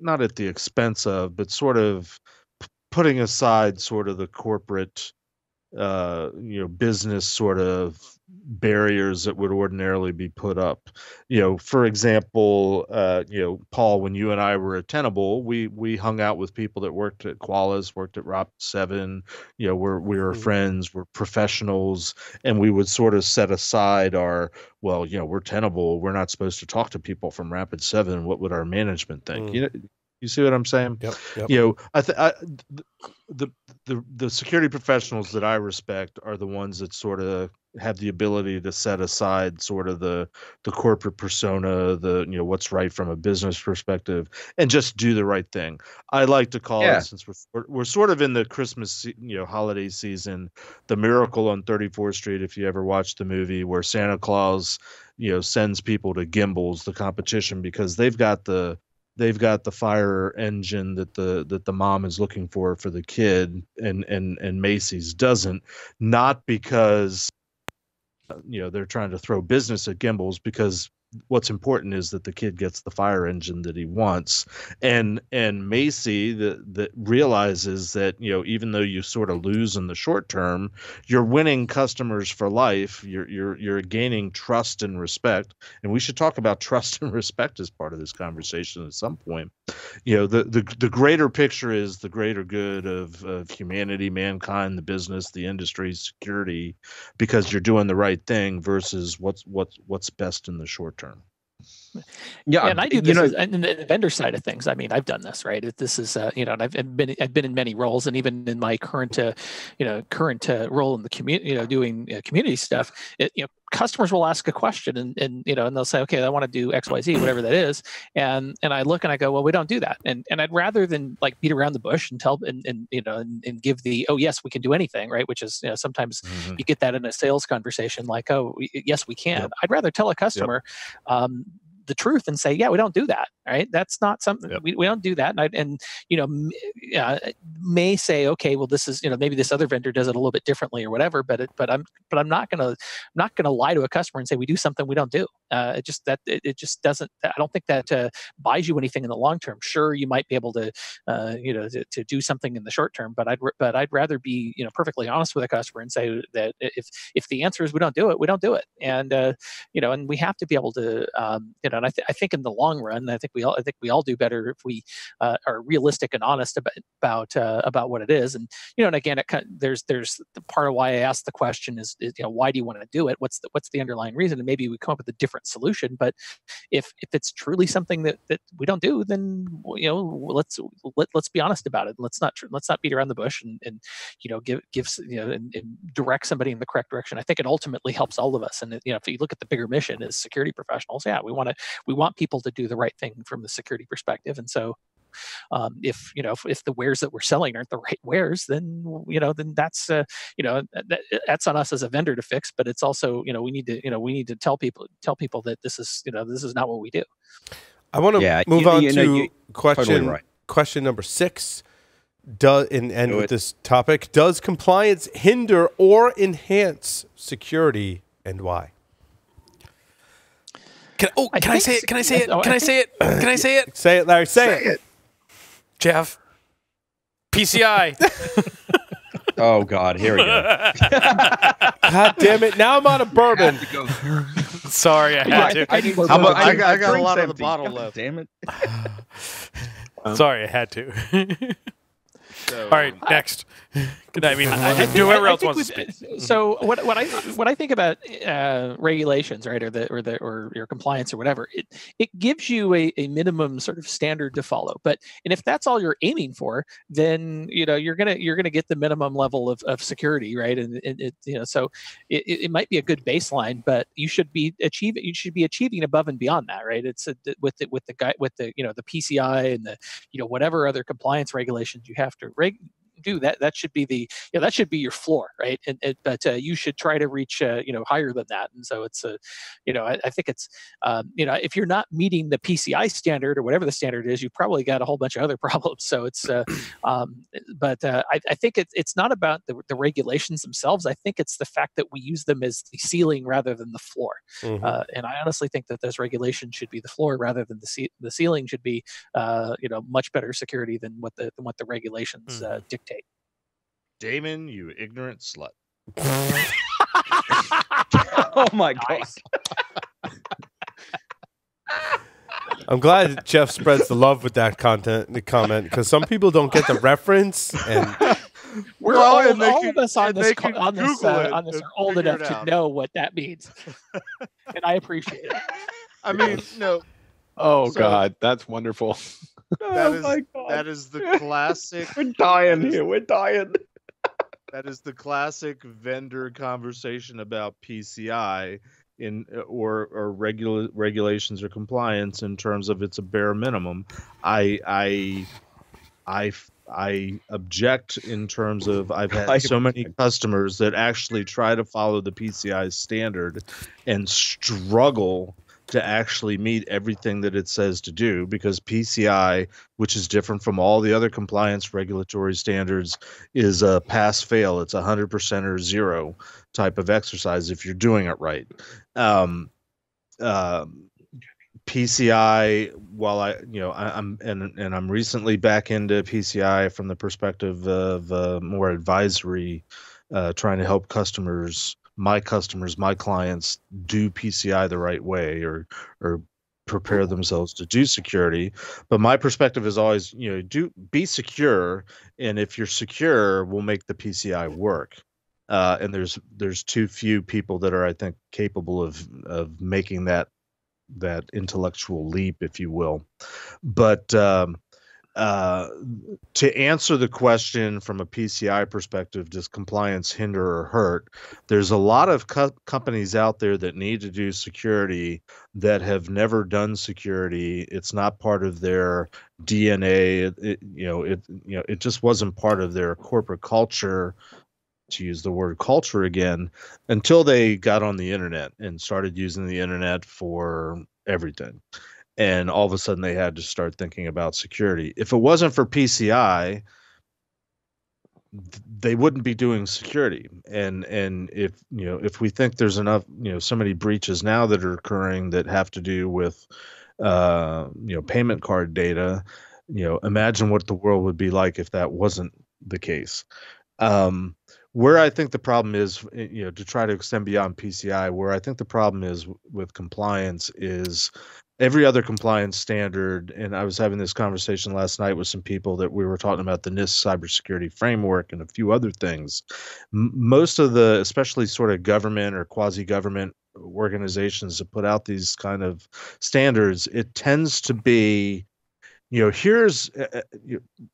E: not at the expense of, but sort of putting aside sort of the corporate business sort of barriers that would ordinarily be put up. For example, Paul, when you and I were at Tenable, we hung out with people that worked at Qualys, worked at Rapid7. We were friends, we're professionals, and we would sort of set aside our, we're Tenable, we're not supposed to talk to people from Rapid7. What would our management think? You see what I'm saying?
A: Yep.
E: The security professionals that I respect are the ones that sort of have the ability to set aside sort of the corporate persona, what's right from a business perspective, and just do the right thing. I like to call it, since we're sort of in the Christmas holiday season, the Miracle on 34th Street. If you ever watched the movie where Santa Claus sends people to Gimbals, the competition, because they've got the fire engine that the mom is looking for the kid, and Macy's doesn't, not because they're trying to throw business at Gimbals, because what's important is that the kid gets the fire engine that he wants, and Macy that realizes that even though you sort of lose in the short term, you're winning customers for life. You're gaining trust and respect, and we should talk about trust and respect as part of this conversation at some point. The greater picture is the greater good of humanity, mankind, the business, the industry, security, because you're doing the right thing versus what's best in the short term.
D: Yeah, and I do this in the vendor side of things. I mean, I've done this, right? This is, and I've been in many roles, and even in my current role in the community, doing community stuff. Customers will ask a question, and they'll say, okay, I want to do X, Y, Z, whatever that is, and I look and I go, well, we don't do that, and I'd rather than like beat around the bush and tell and give the, oh yes, we can do anything, right? Which is sometimes you get that in a sales conversation, like, oh yes, we can. Yep. I'd rather tell a customer. Yep. The truth and say, yeah, we don't do that, right? That's not something. Yep. We don't do that, and may say, okay, well, this is maybe this other vendor does it a little bit differently or whatever, but I'm not gonna lie to a customer and say we do something we don't do. It just doesn't. I don't think that buys you anything in the long term. Sure, you might be able to to do something in the short term, but I'd rather be perfectly honest with a customer and say that if the answer is we don't do it, we don't do it, and and we have to be able to and I think in the long run, I think we all do better if we are realistic and honest about what it is. And and again, there's the part of why I asked the question is why do you want to do it? What's the underlying reason? And maybe we come up with a different solution. But if it's truly something that we don't do, then let's be honest about it. Let's not beat around the bush and give and direct somebody in the correct direction. I think it ultimately helps all of us. And if you look at the bigger mission as security professionals, we want people to do the right thing from the security perspective. And so if the wares that we're selling aren't the right wares, then that's that's on us as a vendor to fix. But it's also we need to tell people that this is not what we do.
A: I want to move on to question number 6. With this topic, does compliance hinder or enhance security, and why?
B: Can I say it? Can I say it? Can I say it? Can I say it?
A: Say it, Larry. Say it.
B: Jeff. PCI.
C: Oh God, here we go.
A: God damn it! Now I'm on a bourbon.
B: Sorry, I had to.
E: I got a lot of the bottle left.
C: Damn it.
B: Sorry, I had to. All right, next. I mean, whoever else wants to speak.
D: So what I think about regulations, right, or your compliance or whatever, it gives you a minimum sort of standard to follow. And if that's all you're aiming for, then you're gonna get the minimum level of security, right? And so it might be a good baseline, but you should be achieving above and beyond that, right? It's with the PCI and the whatever other compliance regulations you have to do, that should be that should be your floor, right? But you should try to reach higher than that. And so it's I think it's if you're not meeting the PCI standard or whatever the standard is, you've probably got a whole bunch of other problems. So it's but I think it's not about the regulations themselves. I think it's the fact that we use them as the ceiling rather than the floor. Mm-hmm. And I honestly think that those regulations should be the floor rather than the ceiling should be much better security than what the regulations dictate.
E: Damon, you ignorant slut.
C: Oh my God.
A: I'm glad Jeff spreads the love with that comment, because some people don't get the reference, and
D: we're all of us on this are old enough to know what that means, and I appreciate it.
E: I mean, no.
F: Oh God, that's wonderful.
E: That is the classic.
C: We're dying here. We're dying.
E: That is the classic vendor conversation about PCI or regulations or compliance in terms of it's a bare minimum. I object in terms of I've had so many customers that actually try to follow the PCI standard and struggle to actually meet everything that it says to do, because PCI, which is different from all the other compliance regulatory standards, is a pass-fail. It's 100% or zero type of exercise if you're doing it right. PCI, while I'm recently back into PCI from the perspective of more advisory, trying to help my clients do PCI the right way or prepare themselves to do security. But my perspective is always, be secure. And if you're secure, we'll make the PCI work. And there's too few people that are, I think, capable of making that intellectual leap, if you will. But to answer the question from a PCI perspective, does compliance hinder or hurt? There's a lot of companies out there that need to do security that have never done security. It's not part of their DNA. It just wasn't part of their corporate culture, to use the word culture again, until they got on the internet and started using the internet for everything. And all of a sudden they had to start thinking about security. If it wasn't for PCI, they wouldn't be doing security. And if we think there's enough, so many breaches now that are occurring that have to do with payment card data, imagine what the world would be like if that wasn't the case. Where I think the problem is, to try to extend beyond PCI, where I think the problem is with compliance is every other compliance standard. And I was having this conversation last night with some people that we were talking about the NIST cybersecurity framework and a few other things. Most of the, especially sort of government or quasi-government organizations that put out these kind of standards, it tends to be, here's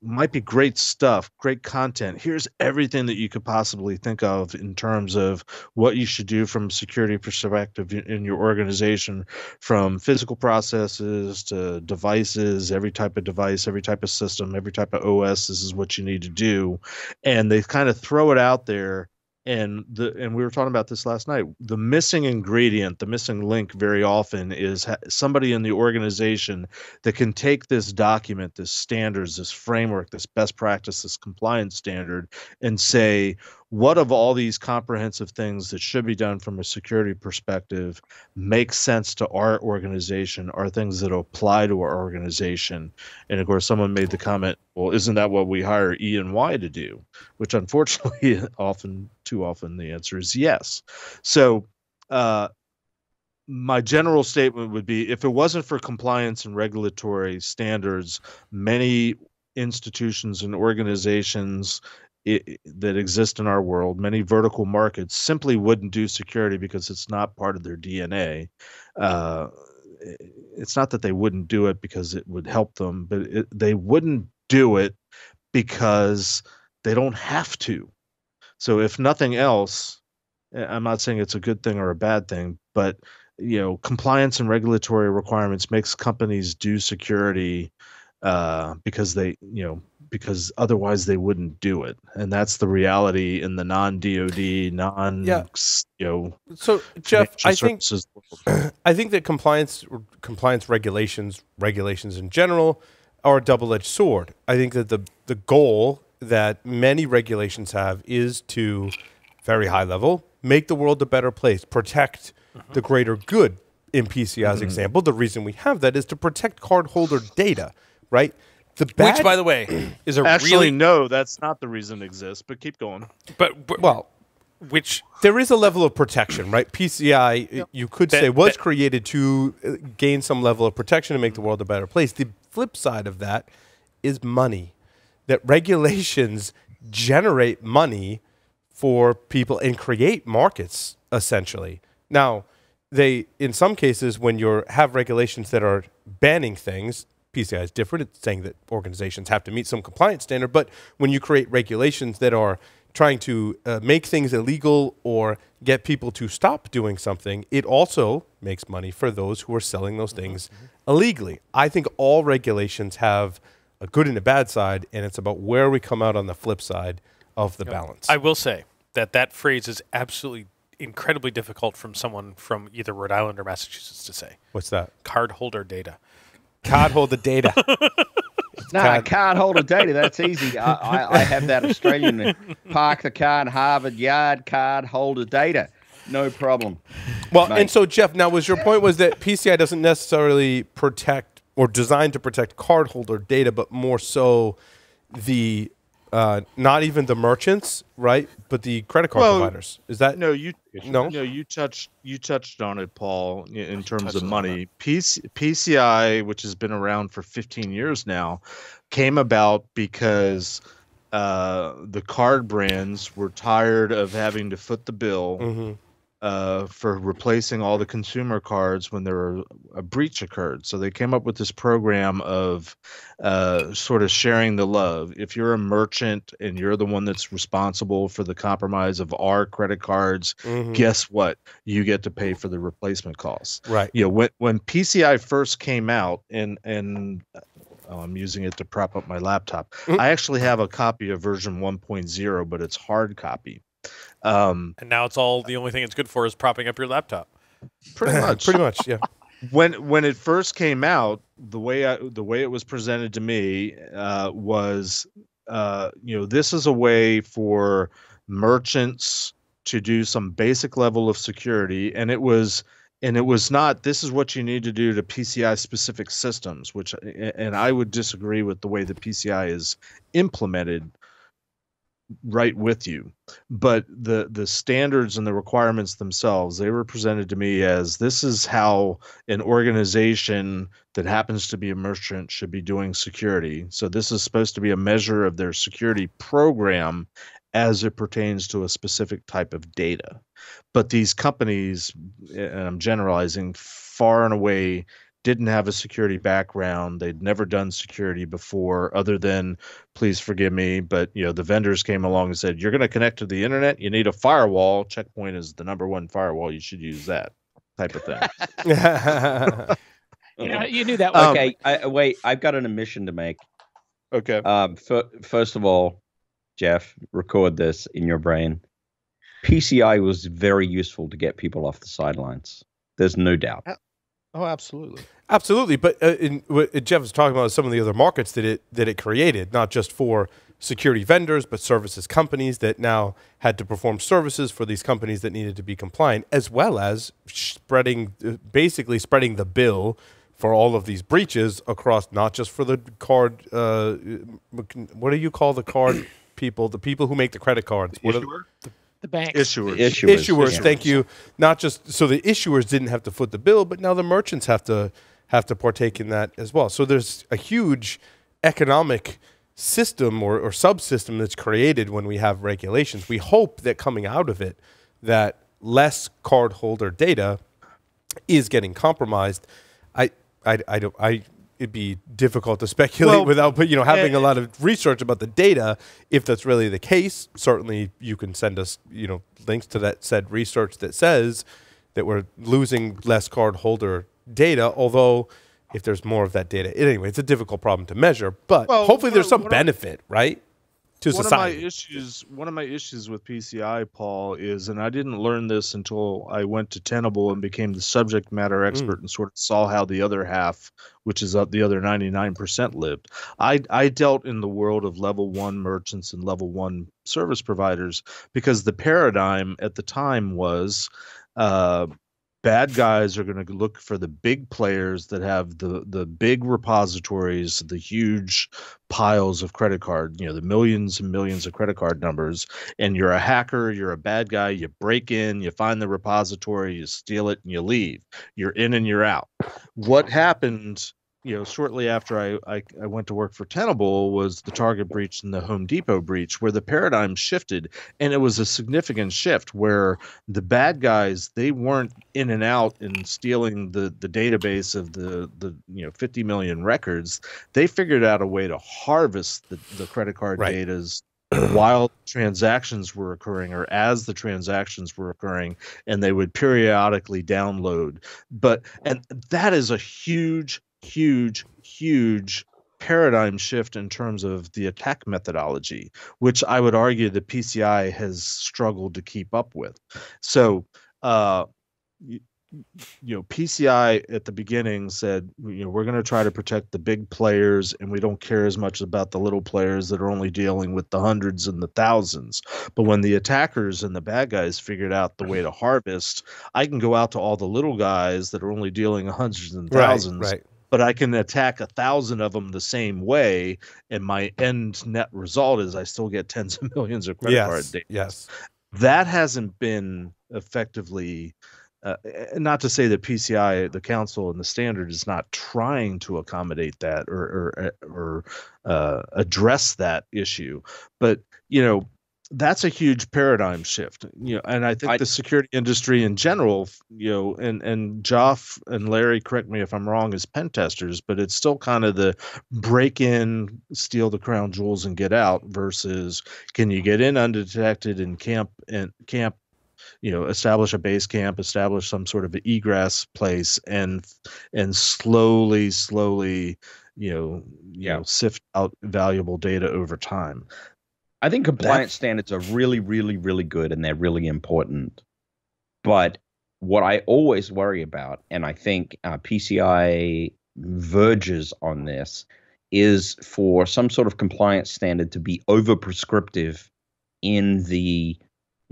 E: might be great stuff, great content. Here's everything that you could possibly think of in terms of what you should do from a security perspective in your organization, from physical processes to devices, every type of device, every type of system, every type of OS. This is what you need to do. And they kind of throw it out there. And we were talking about this last night. The missing ingredient, the missing link very often is somebody in the organization that can take this document, this standards, this framework, this best practice, this compliance standard, and say, what of all these comprehensive things that should be done from a security perspective makes sense to our organization, are things that apply to our organization? And of course, someone made the comment, well, isn't that what we hire E&Y to do? Which unfortunately, too often, the answer is yes. So my general statement would be, if it wasn't for compliance and regulatory standards, many institutions and organizations that exist in our world, many vertical markets simply wouldn't do security because it's not part of their DNA. It's not that they wouldn't do it because it would help them, but they wouldn't do it because they don't have to. So if nothing else, I'm not saying it's a good thing or a bad thing, but compliance and regulatory requirements makes companies do security because because otherwise they wouldn't do it, and that's the reality in the non-DoD,
A: So Jeff, I think that compliance regulations in general are a double-edged sword. I think that the goal that many regulations have is to, very high level, make the world a better place, protect the greater good. In PCI's example, the reason we have that is to protect cardholder data, right?
B: Which, by the way, is a
E: no, that's not the reason it exists. But keep going.
B: But
A: there is a level of protection, right? PCI, you could say, was created to gain some level of protection to make the world a better place. The flip side of that is money. That regulations generate money for people and create markets, essentially. Now, in some cases, when you have regulations that are banning things, PCI is different. It's saying that organizations have to meet some compliance standard. But when you create regulations that are trying to make things illegal or get people to stop doing something, it also makes money for those who are selling those things illegally. I think all regulations have a good and a bad side, and it's about where we come out on the flip side of the balance.
B: I will say that phrase is absolutely incredibly difficult from someone from either Rhode Island or Massachusetts to say.
A: What's that?
B: Cardholder data.
A: Cardholder data.
C: Cardholder data, that's easy. I have that Australian park the card, Harvard Yard cardholder data. No problem.
A: Well, mate. And so, Jeff, now was your point was that PCI doesn't necessarily protect or designed to protect cardholder data, but more so the not even the merchants, right? But the credit card providers. Is that
E: you touched on it, Paul, in terms of money. PCI, which has been around for 15 years now, came about because the card brands were tired of having to foot the bill for replacing all the consumer cards when a breach occurred. So they came up with this program of sort of sharing the love. If you're a merchant and you're the one that's responsible for the compromise of our credit cards, guess what? You get to pay for the replacement costs.
A: Right.
E: When PCI first came out, and I'm using it to prop up my laptop. I actually have a copy of version 1.0, but it's hard copy.
B: And now it's all the only thing it's good for is propping up your laptop.
E: Pretty much, yeah. When it first came out, the way it was presented to me was, this is a way for merchants to do some basic level of security, and it was not, this is what you need to do to PCI specific systems, and I would disagree with the way the PCI is implemented right with you. But the standards and the requirements themselves, they were presented to me as, this is how an organization that happens to be a merchant should be doing security. So this is supposed to be a measure of their security program as it pertains to a specific type of data. But these companies, and I'm generalizing, far and away didn't have a security background. They'd never done security before, other than, please forgive me, but the vendors came along and said, you're going to connect to the internet, you need a firewall. Check Point is the #1 firewall. You should use that type of thing.
D: You knew that.
C: Okay, wait, I've got an admission to make.
E: Okay.
C: First of all, Jeff, record this in your brain. PCI was very useful to get people off the sidelines. There's no doubt.
E: Oh, absolutely.
A: Absolutely. But what Jeff was talking about some of the other markets that it created, not just for security vendors, but services companies that now had to perform services for these companies that needed to be compliant, as well as basically spreading the bill for all of these breaches across, not just for the card, what do you call the card people, the people who make the credit cards?
D: The banks.
A: Issuers, thank you. Not just so the issuers didn't have to foot the bill, but now the merchants have to partake in that as well. So there's a huge economic system or subsystem that's created when we have regulations. We hope that coming out of it, that less cardholder data is getting compromised. It'd be difficult to speculate without having a lot of research about the data. If that's really the case, certainly you can send us links to that said research that says that we're losing less cardholder data. Although, if there's more of that data, anyway, it's a difficult problem to measure. But hopefully, there's some benefit, right? To society.
E: One of my issues with PCI, Paul, is, and I didn't learn this until I went to Tenable and became the subject matter expert and sort of saw how the other half, which is the other 99%, lived. I dealt in the world of level 1 merchants and level 1 service providers because the paradigm at the time was bad guys are going to look for the big players that have the big repositories, the huge piles of credit card, the millions and millions of credit card numbers. And you're a hacker, you're a bad guy, you break in, you find the repository, you steal it, and you leave. You're in and you're out. What happened shortly after I went to work for Tenable was the Target breach and the Home Depot breach, where the paradigm shifted, and it was a significant shift where the bad guys, they weren't in and out and stealing the database of the 50 million records. They figured out a way to harvest the credit card datas while transactions were occurring or as the transactions were occurring, and they would periodically download. And that is a huge paradigm shift in terms of the attack methodology, which I would argue the PCI has struggled to keep up with. So, PCI at the beginning said, we're going to try to protect the big players, and we don't care as much about the little players that are only dealing with the hundreds and the thousands. But when the attackers and the bad guys figured out the way to harvest, I can go out to all the little guys that are only dealing hundreds and thousands.
A: Right.
E: But I can attack 1,000 of them the same way, and my end net result is I still get tens of millions of credit card data.
A: Yes,
E: that hasn't been effectively. Not to say that PCI, the council, and the standard is not trying to accommodate that or address that issue, but that's a huge paradigm shift, and I think the security industry in general, and Joff and Larry, correct me if I'm wrong, as pen testers, but it's still kind of the break in, steal the crown jewels and get out versus can you get in undetected and camp, establish a base camp, establish some sort of an egress place and slowly, sift out valuable data over time.
C: I think compliance standards are really, really, really good, and they're really important. But what I always worry about, and I think PCI verges on this, is for some sort of compliance standard to be over-prescriptive in the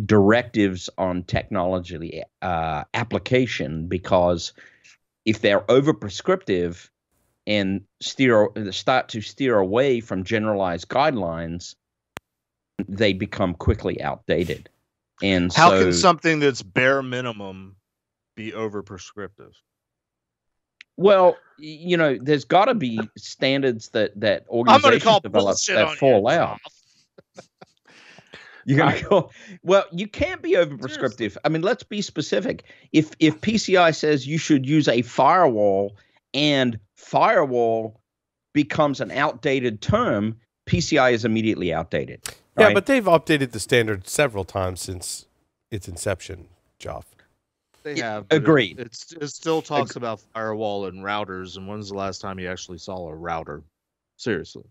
C: directives on technology application, because if they're over-prescriptive and start to steer away from generalized guidelines, they become quickly outdated. And
E: how can something that's bare minimum be over prescriptive?
C: Well, there's got to be standards that organizations develop that fall out. You're gonna go, well, you can't be over prescriptive. I mean, let's be specific. If PCI says you should use a firewall and firewall becomes an outdated term, PCI is immediately outdated.
A: Yeah,
C: right?
A: but they've updated the standard several times since its inception, Joff.
E: They have.
C: Agreed.
E: It still talks about firewall and routers, and when's the last time you actually saw a router? Seriously.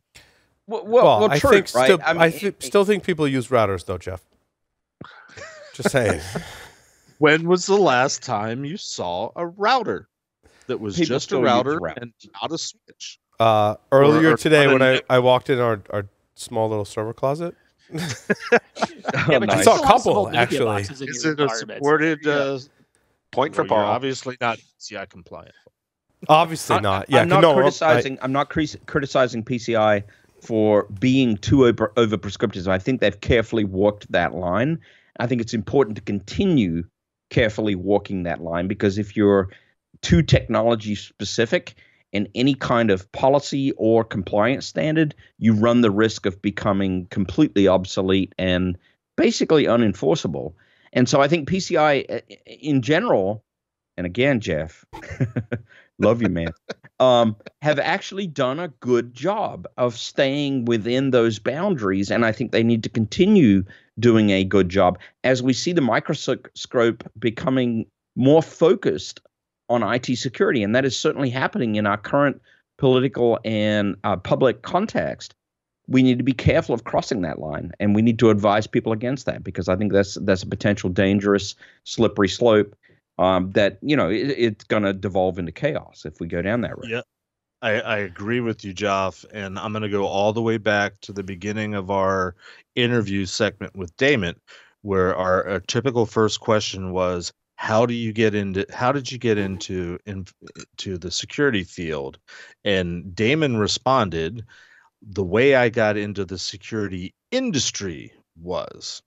A: Well, I
C: true,
A: think
C: right?
A: still think people use routers, though, Jeff. Just saying.
E: When was the last time you saw a router that was
C: People
E: just a router and not a switch?
A: Earlier today, when I walked in our small little server closet, I saw a couple, actually.
E: Is it a supported
F: point for Paul?
E: Obviously not PCI compliant.
A: Obviously not. Yeah,
C: I'm not criticizing. I'm not criticizing PCI for being too over prescriptive. I think they've carefully walked that line. I think it's important to continue carefully walking that line, because if you're too technology specific in any kind of policy or compliance standard, you run the risk of becoming completely obsolete and basically unenforceable. And so I think PCI in general, and again, Jeff, love you, man, have actually done a good job of staying within those boundaries. And I think they need to continue doing a good job as we see the microscope becoming more focused on IT security. And that is certainly happening in our current political and public context. We need to be careful of crossing that line, and we need to advise people against that, because I think that's a potential dangerous, slippery slope that, it's going to devolve into chaos if we go down that road.
E: Yeah, I agree with you, Joff, and I'm going to go all the way back to the beginning of our interview segment with Damon, where our typical first question was, how did you get into the security field? And Damon responded, the way I got into the security industry was,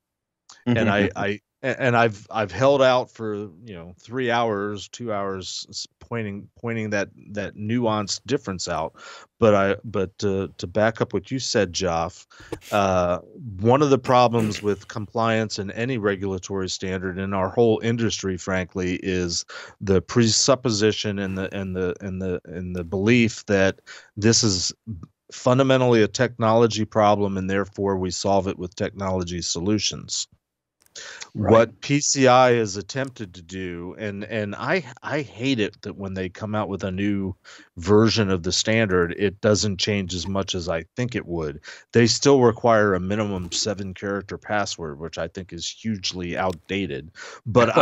E: and I've held out for 3 hours, 2 hours, pointing that nuanced difference out. But to back up what you said, Joff, one of the problems with compliance in any regulatory standard in our whole industry, frankly, is the presupposition and the belief that this is fundamentally a technology problem, and therefore we solve it with technology solutions. Right. What PCI has attempted to do, and I hate it that when they come out with a new version of the standard, it doesn't change as much as I think it would. They still require a minimum 7-character password, which I think is hugely outdated. But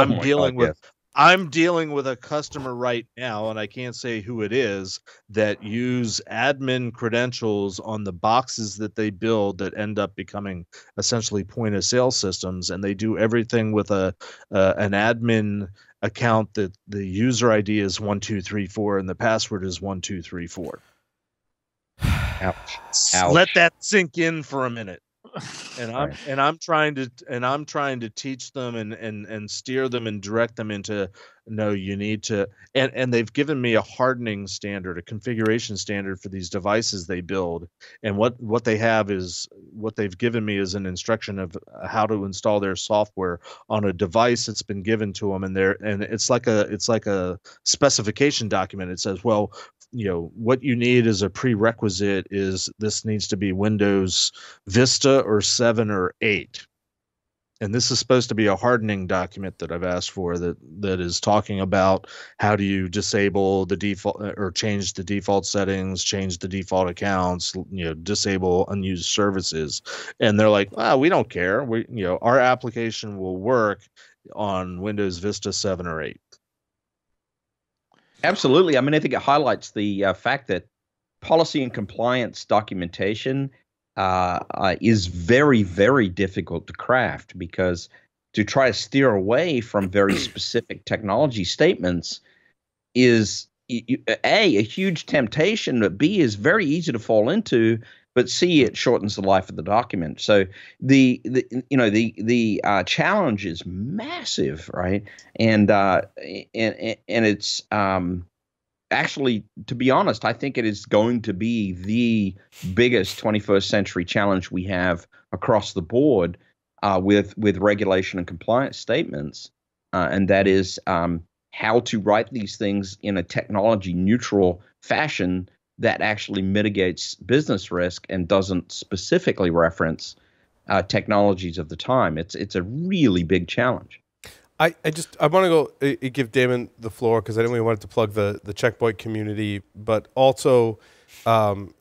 E: I'm dealing with a customer right now, and I can't say who it is, that use admin credentials on the boxes that they build that end up becoming essentially point of sale systems. And they do everything with an admin account that the user ID is 1234 and the password is 1234. Ouch. Let that sink in for a minute. And I'm trying to teach them and steer them and direct them into, no, you need to, and they've given me a hardening standard, a configuration standard for these devices they build. And what they have is, what they've given me is an instruction of how to install their software on a device that's been given to them, and it's like a specification document. It says, well, what you need as a prerequisite is this needs to be Windows Vista or 7 or 8. And this is supposed to be a hardening document that I've asked for that is talking about how do you disable the default or change the default settings, change the default accounts, disable unused services. And they're like, we don't care. Our application will work on Windows Vista 7 or 8.
C: Absolutely. I mean, I think it highlights the fact that policy and compliance documentation is very, very difficult to craft, because to try to steer away from very specific technology statements is A, a huge temptation, but B, is very easy to fall into, but C, it shortens the life of the document. So the challenge is massive, right? And it's actually, to be honest, I think it is going to be the biggest 21st century challenge we have across the board with regulation and compliance statements, and that is how to write these things in a technology neutral fashion that actually mitigates business risk and doesn't specifically reference technologies of the time. It's a really big challenge.
A: I want to go give Damon the floor, because I didn't really want to plug the Checkpoint community, but also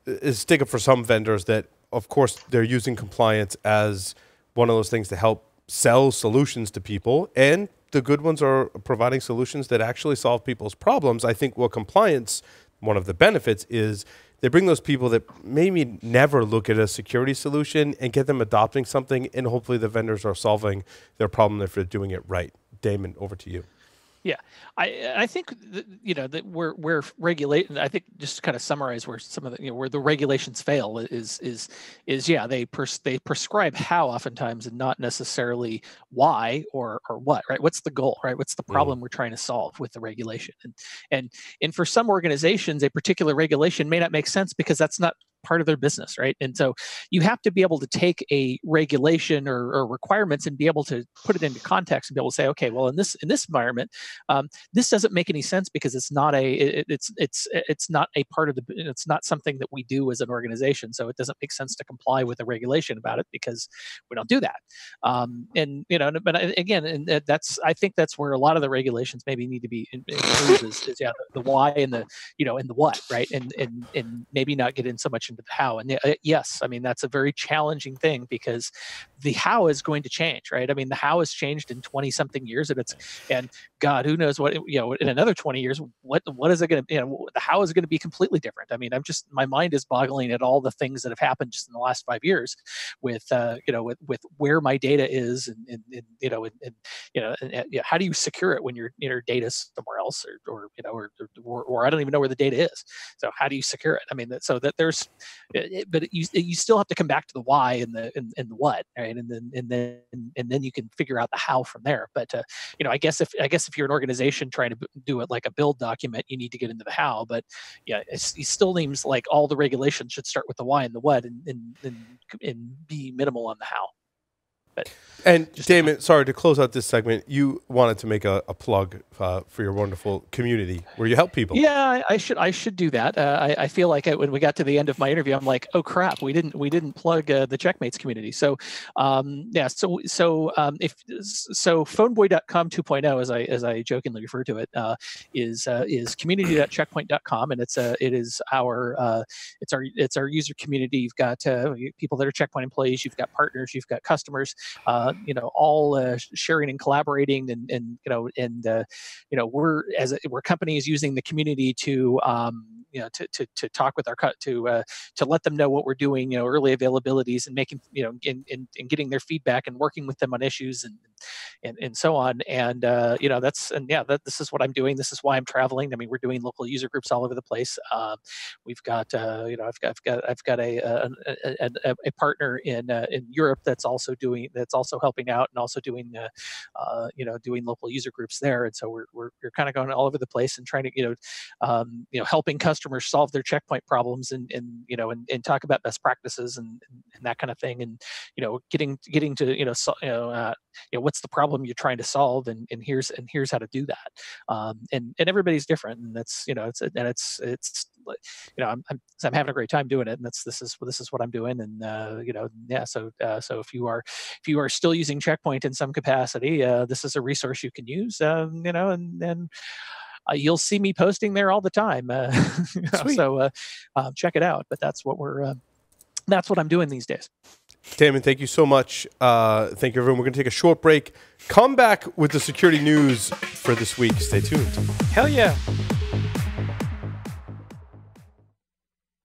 A: is stick up for some vendors that, of course, they're using compliance as one of those things to help sell solutions to people, and the good ones are providing solutions that actually solve people's problems. I think compliance, one of the benefits is they bring those people that maybe never look at a security solution and get them adopting something, and hopefully the vendors are solving their problem if they're doing it right. Damon, over to you.
D: Yeah, I think that we're regulating. I think just to kind of summarize where some of the where the regulations fail is they prescribe how oftentimes and not necessarily why or what, right? What's the goal, right? What's the problem we're trying to solve with the regulation? And for some organizations, a particular regulation may not make sense because that's not part of their business, right? And so you have to be able to take a regulation or requirements and be able to put it into context and be able to say, okay, well, in this environment, this doesn't make any sense because it's not not a part of the, it's not something that we do as an organization. So it doesn't make sense to comply with a regulation about it because we don't do that. But again, and I think that's where a lot of the regulations maybe need to be improved is the why and the and the what, right? And maybe not get in so much into the how. And yes, I mean, that's a very challenging thing because the how is going to change, right? I mean, the how has changed in 20 something years, and God, who knows what, in another 20 years, what is it going to, the how is going to be completely different. I mean, my mind is boggling at all the things that have happened just in the last 5 years with where my data is and how do you secure it when your data is somewhere else or I don't even know where the data is. So how do you secure it? I mean, so that there's, but you still have to come back to the why and the what, right? And then you can figure out the how from there. But I guess if you're an organization trying to do it like a build document, you need to get into the how. But yeah, it still seems like all the regulations should start with the why and the what, and be minimal on the how.
A: And Damon, sorry, to close out this segment, you wanted to make a plug for your wonderful community where you help people.
D: Yeah, I should do that. I feel like when we got to the end of my interview, I'm like, oh crap, we didn't plug the Checkmates community. So phoneboy.com 2.0, as I jokingly refer to it, is community.checkpoint.com, and it's our user community. You've got people that are Checkpoint employees, you've got partners, you've got customers. All sharing and collaborating, and we're companies using the community to talk with our to let them know what we're doing, early availabilities and making and getting their feedback and working with them on issues and so on. And this is what I'm doing. This is why I'm traveling. I mean, we're doing local user groups all over the place. We've got I've got a partner in Europe that's also helping out and also doing doing local user groups there. And so we're kind of going all over the place and trying to helping customers solve their Checkpoint problems and talk about best practices and that kind of thing, and getting to what's the problem you're trying to solve, and here's how to do that. And everybody's different, and that's I'm having a great time doing it, and this is what I'm doing. And so if you are still using Checkpoint in some capacity, this is a resource you can use, and you'll see me posting there all the time. So check it out. But that's what I'm doing these days.
A: Damon, thank you so much. Thank you, everyone. We're going to take a short break. Come back with the security news for this week. Stay tuned.
D: Hell yeah.